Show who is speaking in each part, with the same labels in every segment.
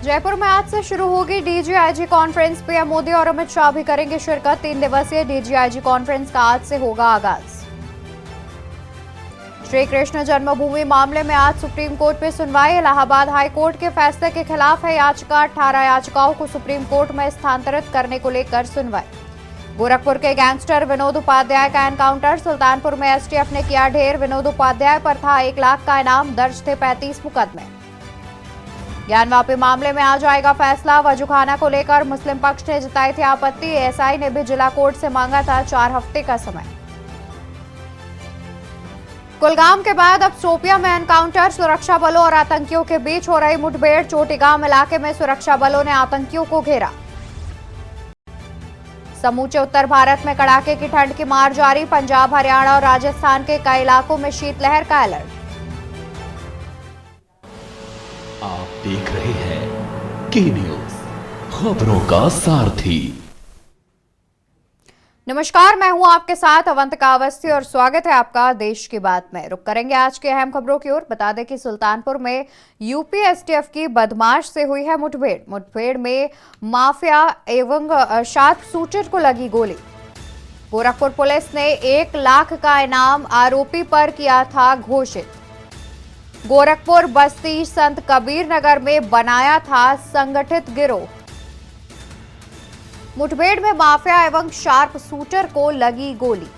Speaker 1: जयपुर में आज से शुरू होगी डीजीआईजी कॉन्फ्रेंस। पीएम मोदी और अमित शाह भी करेंगे शिरकत। 3 दिवसीय डीजीआईजी कॉन्फ्रेंस का आज से होगा आगाज। श्री कृष्ण जन्मभूमि मामले में आज सुप्रीम कोर्ट में सुनवाई। इलाहाबाद हाई कोर्ट के फैसले के खिलाफ है याचिका। 18 याचिकाओं को सुप्रीम कोर्ट में स्थानांतरित करने को लेकर सुनवाई। गोरखपुर के गैंगस्टर विनोद उपाध्याय का एनकाउंटर। सुल्तानपुर में एसटीएफ ने किया ढेर। विनोद उपाध्याय पर था 1 लाख का इनाम। दर्ज थे 35 मुकदमे। ज्ञानवापी मामले में आज आएगा फैसला। वजूखाना को लेकर मुस्लिम पक्ष ने जताई थी आपत्ति। एएसआई ने भी जिला कोर्ट से मांगा था 4 हफ्ते का समय। कुलगाम के बाद अब शोपियां में एनकाउंटर। सुरक्षा बलों और आतंकियों के बीच हो रही मुठभेड़। चोटीगाम इलाके में सुरक्षा बलों ने आतंकियों को घेरा। समूचे उत्तर भारत में कड़ाके की ठंड की मार जारी। पंजाब, हरियाणा और राजस्थान के कई इलाकों में शीतलहर का अलर्ट।
Speaker 2: आप देख रहे हैं के न्यूज, खबरों का सारथी।
Speaker 1: नमस्कार, मैं हूं आपके साथ अवंतिका अवस्थी और स्वागत है आपका देश की बात में। रुक करेंगे आज के अहम खबरों की ओर। बता दें कि सुल्तानपुर में यूपी एसटीएफ की बदमाश से हुई है मुठभेड़। मुठभेड़ में माफिया एवं शार्प शूटर को लगी गोली। गोरखपुर पुलिस ने 1 लाख का इनाम आरोपी पर किया था घोषित। गोरखपुर बस्ती संत कबीर नगर में बनाया था संगठित गिरोह। मुठभेड़ में माफिया एवं शार्प शूटर को लगी गोली।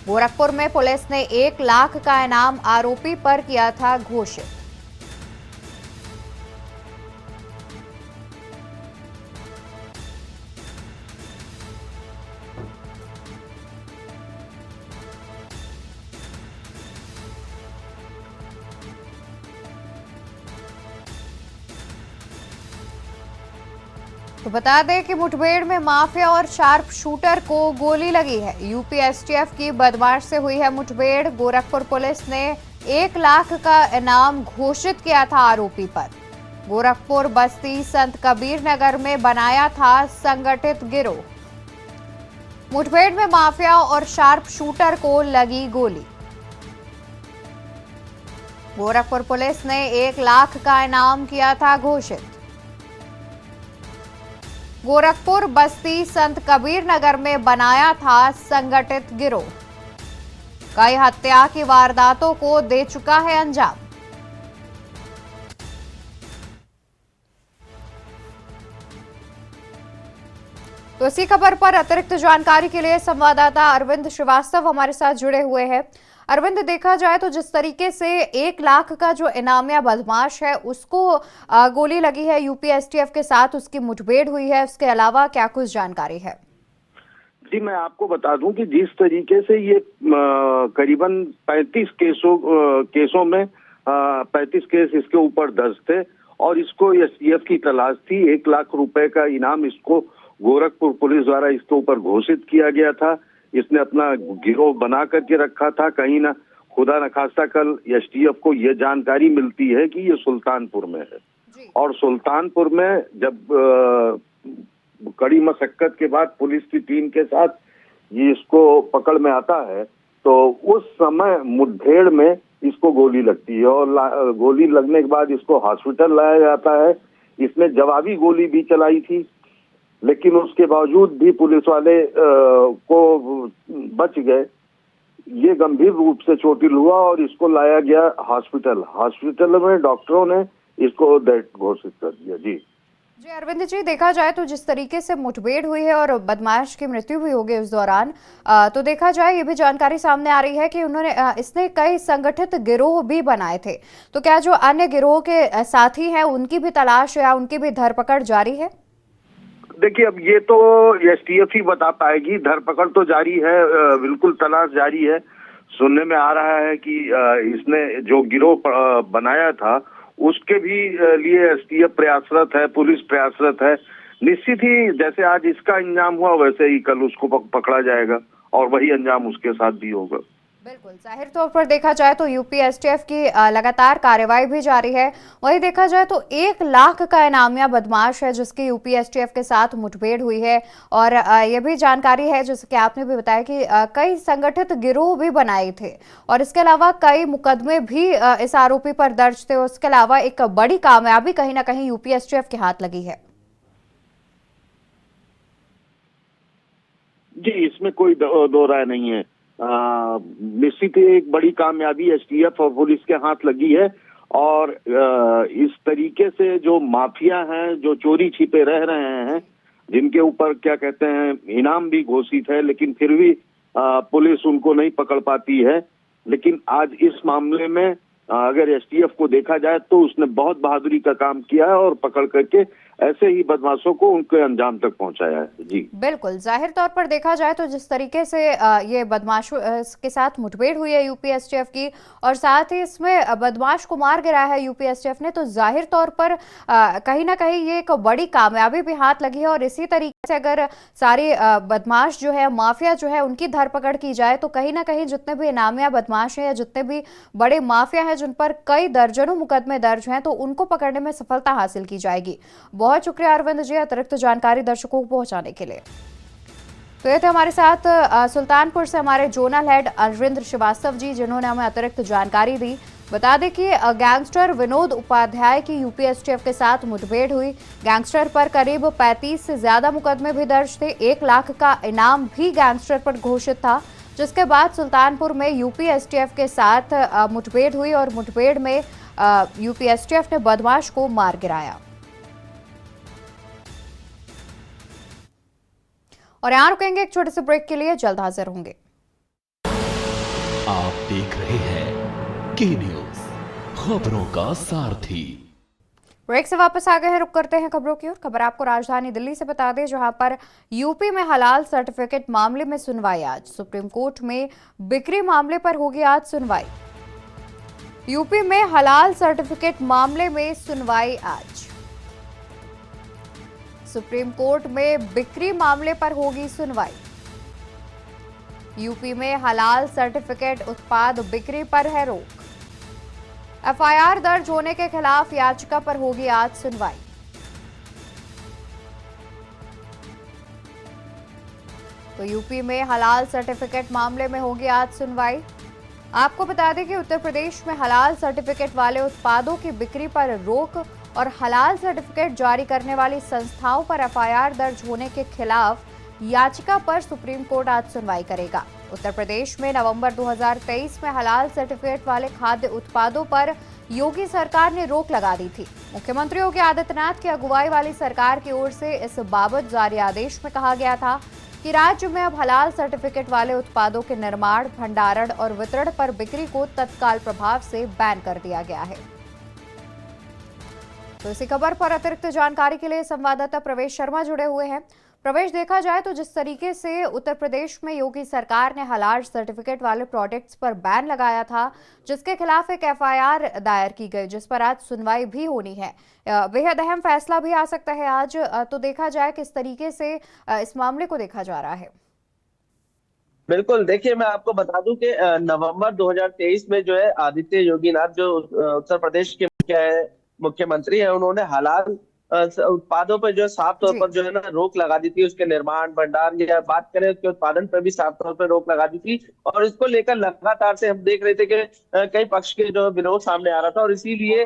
Speaker 1: गोरखपुर में पुलिस ने 1 लाख का इनाम आरोपी पर किया था घोषित। तो बता दें कि मुठभेड़ में माफिया और शार्प शूटर को गोली लगी है। यूपी एसटीएफ की बदमाश से हुई है मुठभेड़। गोरखपुर पुलिस ने 1 लाख का इनाम घोषित किया था आरोपी पर। गोरखपुर बस्ती संत कबीर नगर में बनाया था संगठित गिरोह। मुठभेड़ में माफिया और शार्प शूटर को लगी गोली। गोरखपुर पुलिस ने 1 लाख का इनाम किया था घोषित। गोरखपुर बस्ती संत कबीर नगर में बनाया था संगठित गिरोह। कई हत्या की वारदातों को दे चुका है अंजाम। तो इसी खबर पर अतिरिक्त जानकारी के लिए संवाददाता अरविंद श्रीवास्तव हमारे साथ जुड़े हुए हैं। अरविंद, देखा जाए तो जिस तरीके से 1 लाख का जो इनामिया बदमाश है उसको गोली लगी है यूपी एसटीएफ के साथ, उसकी मुठभेड़ हुई है, उसके अलावा क्या कुछ जानकारी है?
Speaker 3: जी, मैं आपको बता दूं कि जिस तरीके से ये करीबन 35 केसों में 35 केस इसके ऊपर दर्ज थे और इसको एसटीएफ की तलाश थी। 1 लाख रुपए का इनाम इसको गोरखपुर पुलिस द्वारा इसके ऊपर घोषित किया गया था। इसने अपना गिरोह बना करके रखा था। कहीं ना खुदा न खास्ता कल एसटीएफ को ये जानकारी मिलती है कि ये सुल्तानपुर में है और सुल्तानपुर में जब कड़ी मशक्कत के बाद पुलिस की टीम के साथ ये इसको पकड़ में आता है तो उस समय मुठभेड़ में इसको गोली लगती है और गोली लगने के बाद इसको हॉस्पिटल लाया जाता है। इसने जवाबी गोली भी चलाई थी, लेकिन उसके बावजूद भी पुलिस वाले को बच गए। ये गंभीर रूप से चोटिल हुआ और इसको लाया गया हॉस्पिटल में डॉक्टरों ने इसको डेथ घोषित कर दिया। जी
Speaker 1: अरविंद जी, देखा जाए तो जिस तरीके से मुठभेड़ हुई है और बदमाश की मृत्यु भी हो गई उस दौरान, तो देखा जाए ये भी जानकारी सामने आ रही है कि इसने कई संगठित गिरोह भी बनाए थे। तो क्या जो अन्य गिरोह के साथी हैं उनकी भी तलाश या उनकी भी धरपकड़ जारी है?
Speaker 3: देखिए, अब ये तो एसटीएफ ही बता पाएगी। धरपकड़ तो जारी है, बिल्कुल तलाश जारी है। सुनने में आ रहा है कि इसने जो गिरोह बनाया था उसके भी लिए एसटीएफ प्रयासरत है, पुलिस प्रयासरत है। निश्चित ही जैसे आज इसका अंजाम हुआ वैसे ही कल उसको पकड़ा जाएगा और वही अंजाम उसके साथ भी होगा।
Speaker 1: बिल्कुल, जाहिर तौर पर देखा जाए तो यूपी एसटीएफ की लगातार कार्रवाई भी जारी है। वहीं देखा जाए तो 1 लाख का इनामिया बदमाश है जिसकी यूपी एसटीएफ के साथ मुठभेड़ हुई है। और ये भी जानकारी है जैसे कि आपने भी बताया कि कई संगठित गिरोह भी बनाए थे और इसके अलावा कई मुकदमे भी इस आरोपी पर दर्ज थे। उसके अलावा एक बड़ी कामयाबी कहीं ना कहीं यूपी एसटीएफ के हाथ लगी है।
Speaker 3: जी, इसमें कोई दो राय नहीं है। निश्चित ही एक बड़ी कामयाबी एसटीएफ और पुलिस के हाथ लगी है। और इस तरीके से जो माफिया हैं, जो चोरी छिपे रह रहे हैं, जिनके ऊपर क्या कहते हैं इनाम भी घोषित है, लेकिन फिर भी पुलिस उनको नहीं पकड़ पाती है। लेकिन आज इस मामले में अगर एसटीएफ को देखा जाए तो उसने बहुत बहादुरी का काम किया है और पकड़ करके ऐसे ही बदमाशों को उनके अंजाम तक पहुंचाया है। जी
Speaker 1: बिल्कुल, जाहिर तौर पर देखा जाए तो जिस तरीके से ये बदमाशों के साथ मुठभेड़ हुई है यूपी एसटीएफ की और साथ ही इसमें बदमाश को मार गिराया है यूपी एसटीएफ ने, तो जाहिर तौर पर कहीं ना कहीं ये एक बड़ी कामयाबी भी हाथ लगी है। और इसी तरीके से अगर सारे बदमाश जो है, माफिया जो है, उनकी धरपकड़ की जाए तो कहीं ना कहीं जितने भी इनामिया बदमाश हैं या जितने भी बड़े माफिया हैं जिन पर कई दर्जनों मुकदमे दर्ज हैं, तो उनको पकड़ने में सफलता हासिल की जाएगी। बहुत शुक्रिया अरविंद जी अतिरिक्त जानकारी दर्शकों को पहुंचाने के लिए। तो ये थे हमारे साथ सुल्तानपुर से हमारे जोनल हेड अरविंद श्रीवास्तव जी जिन्होंने हमें अतिरिक्त जानकारी दी। बता दें कि गैंगस्टर विनोद उपाध्याय की यूपी एसटीएफ के साथ मुठभेड़ हुई। गैंगस्टर पर करीब 35 से ज्यादा मुकदमे भी दर्ज थे। 1 लाख का इनाम भी गैंगस्टर पर घोषित था, जिसके बाद सुल्तानपुर में यूपी एसटीएफ के साथ मुठभेड़ हुई और मुठभेड़ में यूपी एसटीएफ ने बदमाश को मार गिराया। और यहां रुकेंगे एक छोटे से ब्रेक के लिए, जल्द हाजिर होंगे।
Speaker 2: आप देख रहे हैं के न्यूज, खबरों का सारथी।
Speaker 1: ब्रेक से वापस आ गए हैं, रुक करते हैं खबरों की ओर। खबर आपको राजधानी दिल्ली से बता दें, जहां पर यूपी में हलाल सर्टिफिकेट मामले में सुनवाई आज। सुप्रीम कोर्ट में बिक्री मामले पर होगी आज सुनवाई। यूपी में हलाल सर्टिफिकेट मामले में सुनवाई आज। सुप्रीम कोर्ट में बिक्री मामले पर होगी सुनवाई। यूपी में हलाल सर्टिफिकेट उत्पाद बिक्री पर है रोक। एफआईआर दर्ज होने के खिलाफ याचिका पर होगी आज सुनवाई। तो यूपी में हलाल सर्टिफिकेट मामले में होगी आज सुनवाई। आपको बता दें कि उत्तर प्रदेश में हलाल सर्टिफिकेट वाले उत्पादों की बिक्री पर रोक और हलाल सर्टिफिकेट जारी करने वाली संस्थाओं पर एफआईआर दर्ज होने के खिलाफ याचिका पर सुप्रीम कोर्ट आज सुनवाई करेगा। उत्तर प्रदेश में नवंबर 2023 में हलाल सर्टिफिकेट वाले खाद्य उत्पादों पर योगी सरकार ने रोक लगा दी थी। मुख्यमंत्री योगी आदित्यनाथ की अगुवाई वाली सरकार की ओर से इस बाबत जारी आदेश में कहा गया था कि राज्य में अब हलाल सर्टिफिकेट वाले उत्पादों के निर्माण, भंडारण और वितरण पर बिक्री को तत्काल प्रभाव से बैन कर दिया गया है। तो इसी खबर पर अतिरिक्त जानकारी के लिए संवाददाता प्रवेश शर्मा जुड़े हुए हैं। प्रवेश, देखा जाए तो जिस तरीके से उत्तर प्रदेश में योगी सरकार ने हलाल सर्टिफिकेट वाले प्रोडक्ट्स पर बैन लगाया था, जिसके खिलाफ एक एफआईआर दायर की गई, जिस पर आज सुनवाई भी होनी है। बेहद अहम फैसला भी आ सकता है आज। तो देखा जाए किस तरीके से इस मामले को देखा जा रहा है।
Speaker 4: बिल्कुल, देखिए मैं आपको बता दूं कि नवंबर 2023 में जो है आदित्य योगीनाथ जो उत्तर प्रदेश के मुख्यमंत्री है, उन्होंने हलाल उत्पादों पर जो साफ तौर पर जो है ना रोक लगा दी थी। उसके निर्माण, भंडार या बात करें उसके उत्पादन पर भी साफ तौर पर रोक लगा दी थी। और इसको लेकर लगातार से हम देख रहे थे कि कई पक्ष के जो विरोध सामने आ रहा था और इसीलिए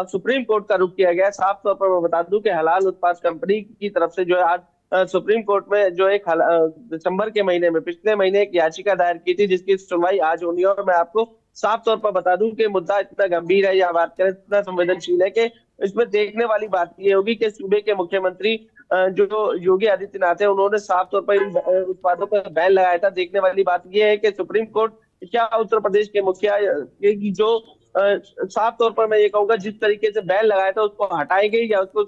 Speaker 4: सुप्रीम कोर्ट का रुख किया गया। साफ तौर पर मैं बता दूं कि हलाल उत्पाद कंपनी की तरफ से जो है आज सुप्रीम कोर्ट में जो एक दिसंबर के महीने में, पिछले महीने एक याचिका दायर की थी जिसकी सुनवाई आज होनी है। और मैं आपको साफ तौर पर बता दूं कि मुद्दा इतना गंभीर है या बात करें इतना संवेदनशील है कि इसमें देखने वाली बात ये होगी कि सूबे के मुख्यमंत्री जो योगी आदित्यनाथ है, उन्होंने साफ तौर पर इन उत्पादों पर बैन लगाया था। देखने वाली बात यह है कि सुप्रीम कोर्ट क्या उत्तर प्रदेश के मुखिया की जो साफ तौर पर मैं ये कहूंगा जिस तरीके से बैन लगाया था उसको हटाएंगे या उसको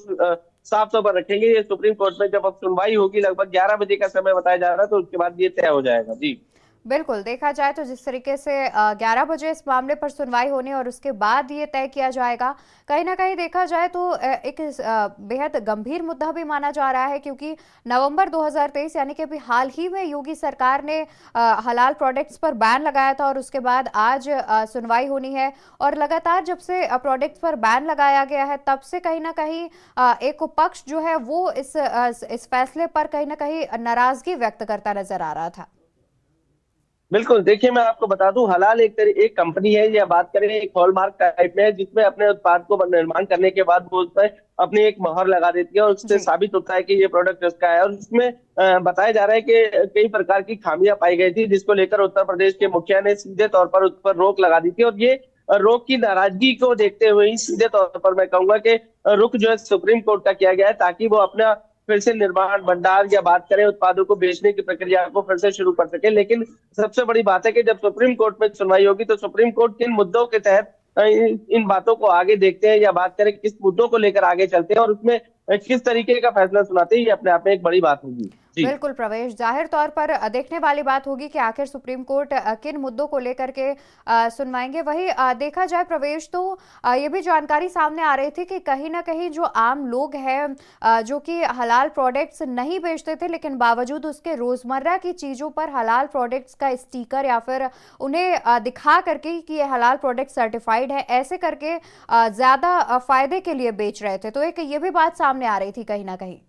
Speaker 4: साफ तौर पर रखेंगे। ये सुप्रीम कोर्ट में जब अब सुनवाई होगी, लगभग 11 बजे का समय बताया जा रहा है, तो उसके बाद ये तय हो जाएगा। जी
Speaker 1: बिल्कुल, देखा जाए तो जिस तरीके से 11 बजे इस मामले पर सुनवाई होनी और उसके बाद ये तय किया जाएगा, कहीं न कहीं देखा जाए तो एक बेहद गंभीर मुद्दा भी माना जा रहा है, क्योंकि नवंबर 2023 यानी कि अभी हाल ही में योगी सरकार ने हलाल प्रोडक्ट्स पर बैन लगाया था और उसके बाद आज सुनवाई होनी है। और लगातार जब से प्रोडक्ट्स पर बैन लगाया गया है, तब से कहीं न कहीं एक पक्ष जो है वो इस फैसले पर कहीं न कहीं नाराज़गी व्यक्त करता नज़र आ रहा था।
Speaker 4: बिल्कुल, देखिए मैं आपको बता दूं, हलाल एक कंपनी है, या बात करें एक हॉलमार्क टाइप में है, जिसमें अपने उत्पाद को निर्माण करने के बाद वो उस पर अपनी एक मोहर लगा देती है और उससे
Speaker 1: जी।
Speaker 4: साबित होता है कि ये प्रोडक्ट उसका है। और इसमें बताया जा रहा है कि कई प्रकार की खामियां पाई गई थी, जिसको लेकर उत्तर प्रदेश के मुखिया ने सीधे तौर पर उस पर रोक लगा दी थी। और ये रोक की नाराजगी को देखते हुए ही सीधे तौर पर मैं कहूंगा कि रुख जो है सुप्रीम कोर्ट का किया गया है, ताकि वो अपना फिर से निर्माण, भंडार या बात करें उत्पादों को बेचने की प्रक्रिया को फिर से शुरू कर सके। लेकिन सबसे बड़ी बात है कि जब सुप्रीम कोर्ट में सुनवाई होगी तो सुप्रीम कोर्ट किन मुद्दों के तहत इन बातों को आगे देखते हैं, या बात करें किस मुद्दों को लेकर आगे चलते हैं और उसमें किस तरीके का फैसला सुनाते हैं, ये अपने आप में एक बड़ी बात होगी। जी
Speaker 1: बिल्कुल प्रवेश, जाहिर तौर पर देखने वाली बात होगी कि आखिर सुप्रीम कोर्ट किन मुद्दों को लेकर के सुनवाएंगे। वही देखा जाए प्रवेश तो ये भी जानकारी सामने आ रही थी कि कहीं ना कहीं जो आम लोग हैं जो कि हलाल प्रोडक्ट्स नहीं बेचते थे, लेकिन बावजूद उसके रोजमर्रा की चीजों पर हलाल प्रोडक्ट्स का स्टिकर या फिर उन्हें दिखा करके कि ये हलाल प्रोडक्ट सर्टिफाइड है, ऐसे करके ज्यादा फायदे के लिए बेच रहे थे। तो एक ये भी बात सामने आ रही थी कहीं ना कहीं।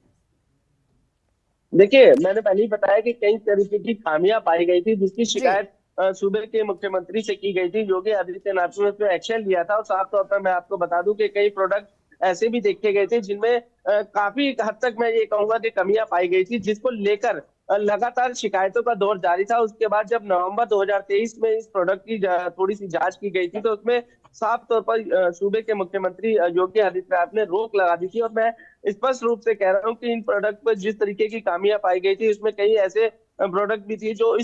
Speaker 4: देखिए, मैंने पहले ही बताया कि कई तरीके की खामियां पाई गई थी, जिसकी
Speaker 1: जी।
Speaker 4: शिकायत सूबे के मुख्यमंत्री से की गई थी। योगी आदित्यनाथ ने उस पर एक्शन लिया था और साफ तौर पर मैं आपको बता दूं कि कई प्रोडक्ट ऐसे भी देखे गए थे जिनमें काफी हद तक मैं ये कहूंगा कि कमियां पाई गई थी, जिसको लेकर लगातार शिकायतों का दौर जारी था। उसके बाद जब नवंबर 2023 में इस प्रोडक्ट की थोड़ी सी जांच की गई थी, तो उसमें साफ तौर पर सूबे के मुख्यमंत्री योगी आदित्यनाथ ने रोक लगा दी थी। और मैं स्पष्ट रूप से कह रहा हूँ कि इन प्रोडक्ट पर जिस तरीके की खामियां पाई गई थी, उसमें कई ऐसे प्रोडक्ट भी थी जो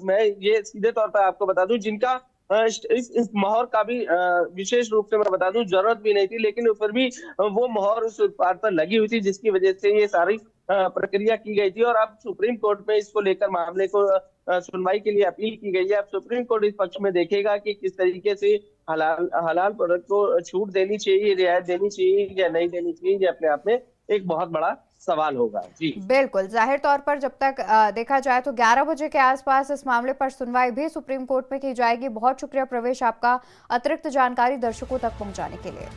Speaker 4: मैं ये सीधे तौर पर आपको बता दूं, जिनका इस मोहर का भी विशेष रूप से मैं बता दूं जरूरत भी नहीं थी, लेकिन फिर भी वो मोहर उस उत्पाद पर लगी हुई थी, जिसकी वजह से ये सारी प्रक्रिया की गई थी। और अब सुप्रीम कोर्ट में इसको लेकर मामले को सुनवाई के लिए अपील की गई है। अब सुप्रीम कोर्ट इस पक्ष में देखेगा कि किस तरीके से हलाल प्रोडक्ट को छूट देनी चाहिए, रियायत देनी चाहिए या नहीं देनी चाहिए। ये अपने आप में एक बहुत बड़ा सवाल होगा। जी
Speaker 1: बिल्कुल, जाहिर तौर पर जब तक देखा जाए तो 11 बजे के आसपास इस मामले पर सुनवाई भी सुप्रीम कोर्ट में की जाएगी। बहुत शुक्रिया प्रवेश आपका अतिरिक्त जानकारी दर्शकों तक पहुंचाने के लिए।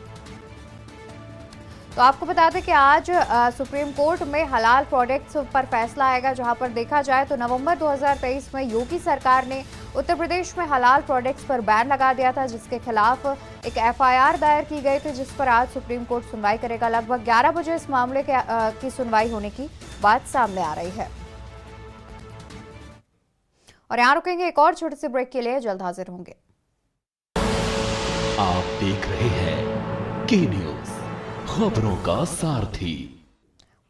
Speaker 1: तो आपको बता दें कि आज सुप्रीम कोर्ट में हलाल प्रोडक्ट्स पर फैसला आएगा, जहां पर देखा जाए तो नवंबर 2023 में योगी सरकार ने उत्तर प्रदेश में हलाल प्रोडक्ट्स पर बैन लगा दिया था, जिसके खिलाफ एक एफआईआर दायर की गई थी, जिस पर आज सुप्रीम कोर्ट सुनवाई करेगा। लगभग 11 बजे इस मामले की सुनवाई होने की बात सामने आ रही है। और यहाँ रुकेंगे एक और छोटे से ब्रेक के लिए, जल्द हाजिर होंगे।
Speaker 2: आप देख रहे हैं की न्यूज, खबरों का सारथी।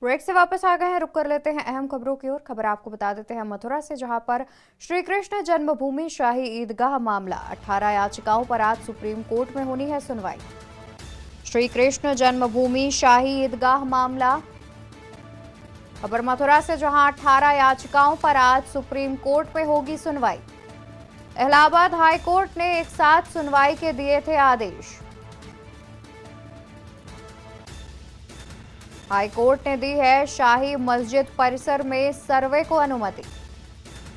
Speaker 1: ब्रेक से वापस आ गए हैं, रुक कर लेते हैं अहम खबरों की ओर। खबर आपको बता देते हैं मथुरा से, जहां पर श्री कृष्ण जन्मभूमि शाही ईदगाह मामला 18 याचिकाओं पर आज सुप्रीम कोर्ट में होनी है सुनवाई। श्री कृष्ण जन्मभूमि शाही ईदगाह मामला, खबर मथुरा से, जहां 18 याचिकाओं पर आज सुप्रीम कोर्ट में होगी सुनवाई। इलाहाबाद हाई कोर्ट ने एक साथ सुनवाई के दिए थे आदेश। हाई कोर्ट ने दी है शाही मस्जिद परिसर में सर्वे को अनुमति।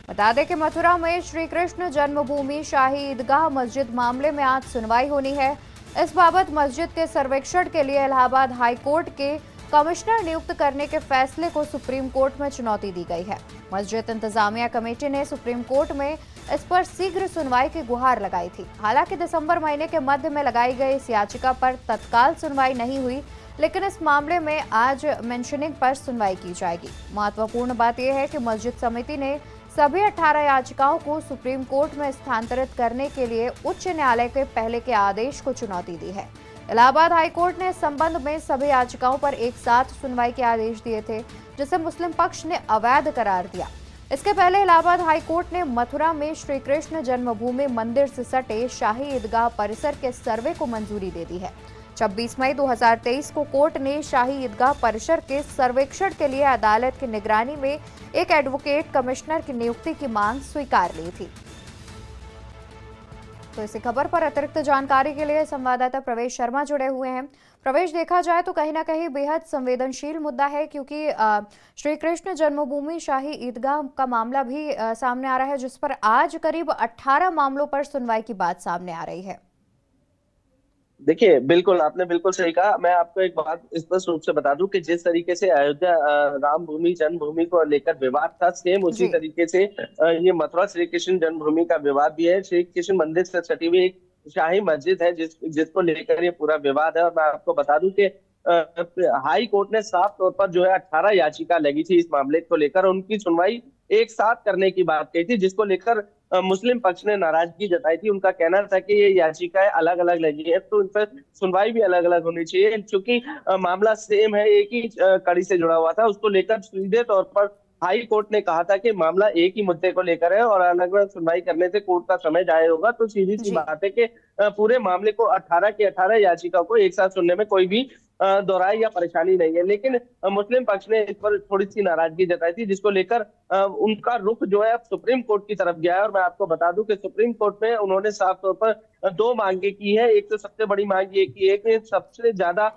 Speaker 1: बता दें कि मथुरा में श्री कृष्ण जन्मभूमि शाही ईदगाह मस्जिद मामले में आज सुनवाई होनी है। इस बाबत मस्जिद के सर्वेक्षण के लिए इलाहाबाद हाई कोर्ट के कमिश्नर नियुक्त करने के फैसले को सुप्रीम कोर्ट में चुनौती दी गई है। मस्जिद इंतजामिया कमेटी ने सुप्रीम कोर्ट में इस पर शीघ्र सुनवाई की गुहार लगाई थी। हालांकि दिसंबर महीने के मध्य में लगाई गई इस याचिका पर तत्काल सुनवाई नहीं हुई, लेकिन इस मामले में आज मेंशनिंग पर सुनवाई की जाएगी। महत्वपूर्ण बात यह है कि मस्जिद समिति ने सभी 18 याचिकाओं को सुप्रीम कोर्ट में स्थानांतरित करने के लिए उच्च न्यायालय के पहले के आदेश को चुनौती दी है। इलाहाबाद हाईकोर्ट ने इस संबंध में सभी याचिकाओं पर एक साथ सुनवाई के आदेश दिए थे, जिसे मुस्लिम पक्ष ने अवैध करार दिया। इसके पहले इलाहाबाद हाईकोर्ट ने मथुरा में श्री कृष्ण जन्मभूमि मंदिर से सटे शाही ईदगाह परिसर के सर्वे को मंजूरी दे दी है, 26 मई 2023 को कोर्ट ने शाही ईदगाह परिसर के सर्वेक्षण के लिए अदालत की निगरानी में एक एडवोकेट कमिश्नर की नियुक्ति की मांग स्वीकार ली थी। तो इसी खबर पर अतिरिक्त जानकारी के लिए संवाददाता प्रवेश शर्मा जुड़े हुए हैं। प्रवेश, देखा जाए तो कहीं ना कहीं बेहद संवेदनशील मुद्दा है, क्योंकि श्री कृष्ण जन्मभूमि शाही ईदगाह का मामला भी सामने आ रहा है, जिस पर आज करीब 18 मामलों पर सुनवाई की बात सामने आ रही है।
Speaker 4: देखिए, बिल्कुल आपने बिल्कुल सही कहा। मैं आपको एक बात स्पष्ट रूप से बता दूं कि जिस तरीके से अयोध्या राम भूमि जन्मभूमि को लेकर विवाद था, सेम उसी तरीके से ये मथुरा श्री कृष्ण जन्मभूमि का विवाद भी है। श्री कृष्ण मंदिर से सटी हुई एक शाही मस्जिद है जिसको लेकर ये पूरा विवाद है। और मैं आपको बता दूं कि हाई कोर्ट ने साफ तौर पर जो है 18 याचिका लगी थी इस मामले को लेकर, उनकी सुनवाई एक साथ करने की बात कही थी, जिसको लेकर मुस्लिम पक्ष ने नाराजगी जताई थी। उनका कहना था कि ये याचिकाएं अलग अलग लगी है, तो इन पर सुनवाई भी अलग अलग होनी चाहिए। चूंकि मामला सेम है, एक ही कड़ी से जुड़ा हुआ था, उसको लेकर सीधे तौर पर हाई कोर्ट ने कहा था कि मामला एक ही मुद्दे को लेकर है और अलग अलग सुनवाई करने से कोर्ट का समय जाया होगा। तो सीधी सी बात है कि पूरे मामले को 18 की 18 याचिका को एक साथ सुनने में कोई भी दोहराई या परेशानी नहीं है। लेकिन मुस्लिम पक्ष ने इस पर थोड़ी सी नाराजगी जताई थी, जिसको लेकर उनका रुख जो है अब सुप्रीम कोर्ट की तरफ गया है। और मैं आपको बता दूं कि सुप्रीम कोर्ट में उन्होंने साफ तौर पर दो मांगे की है। एक तो सबसे बड़ी मांग ये की है कि सबसे ज्यादा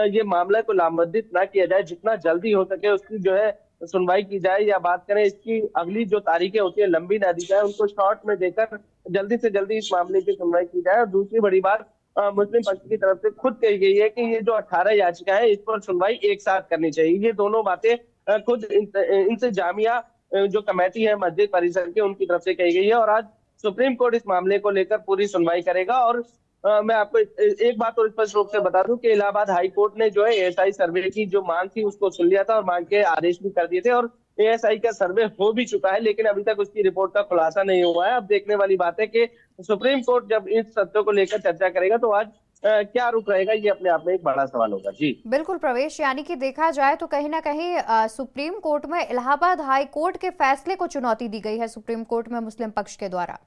Speaker 4: ये मामले को लामबंदित ना किया जाए, जितना जल्दी हो सके उसकी जो है सुनवाई की जाए, या बात करें इसकी अगली जो तारीखें होती है लंबी ना दी जाए, उनको शॉर्ट में देकर जल्दी से जल्दी इस मामले की सुनवाई की जाए। और दूसरी बड़ी बात मुस्लिम पक्ष की तरफ से खुद कही गई है कि ये जो 18 याचिका है इस पर सुनवाई एक साथ करनी चाहिए। ये दोनों बातें खुद इंतजामिया जो कमेटी है मस्जिद परिसर के, उनकी तरफ से कही गई है। और आज सुप्रीम कोर्ट इस मामले को लेकर पूरी सुनवाई करेगा। और मैं आपको एक बात और स्पष्ट रूप से बता दूं कि इलाहाबाद हाई कोर्ट ने जो है एएसआई सर्वे की जो मांग थी उसको सुन लिया था और मांग के आदेश भी कर दिए थे। और एएसआई का सर्वे हो भी चुका है, लेकिन अभी तक उसकी रिपोर्ट का खुलासा नहीं हुआ है। अब देखने वाली बात है कि सुप्रीम कोर्ट जब इस तथ्यों को लेकर चर्चा करेगा तो आज क्या रुख रहेगा, ये अपने आप में एक बड़ा सवाल होगा। जी
Speaker 1: बिल्कुल प्रवेश, यानी कि देखा जाए तो कहीं ना कहीं सुप्रीम कोर्ट में इलाहाबाद हाई कोर्ट के फैसले को चुनौती दी गई है सुप्रीम कोर्ट में मुस्लिम पक्ष के द्वारा।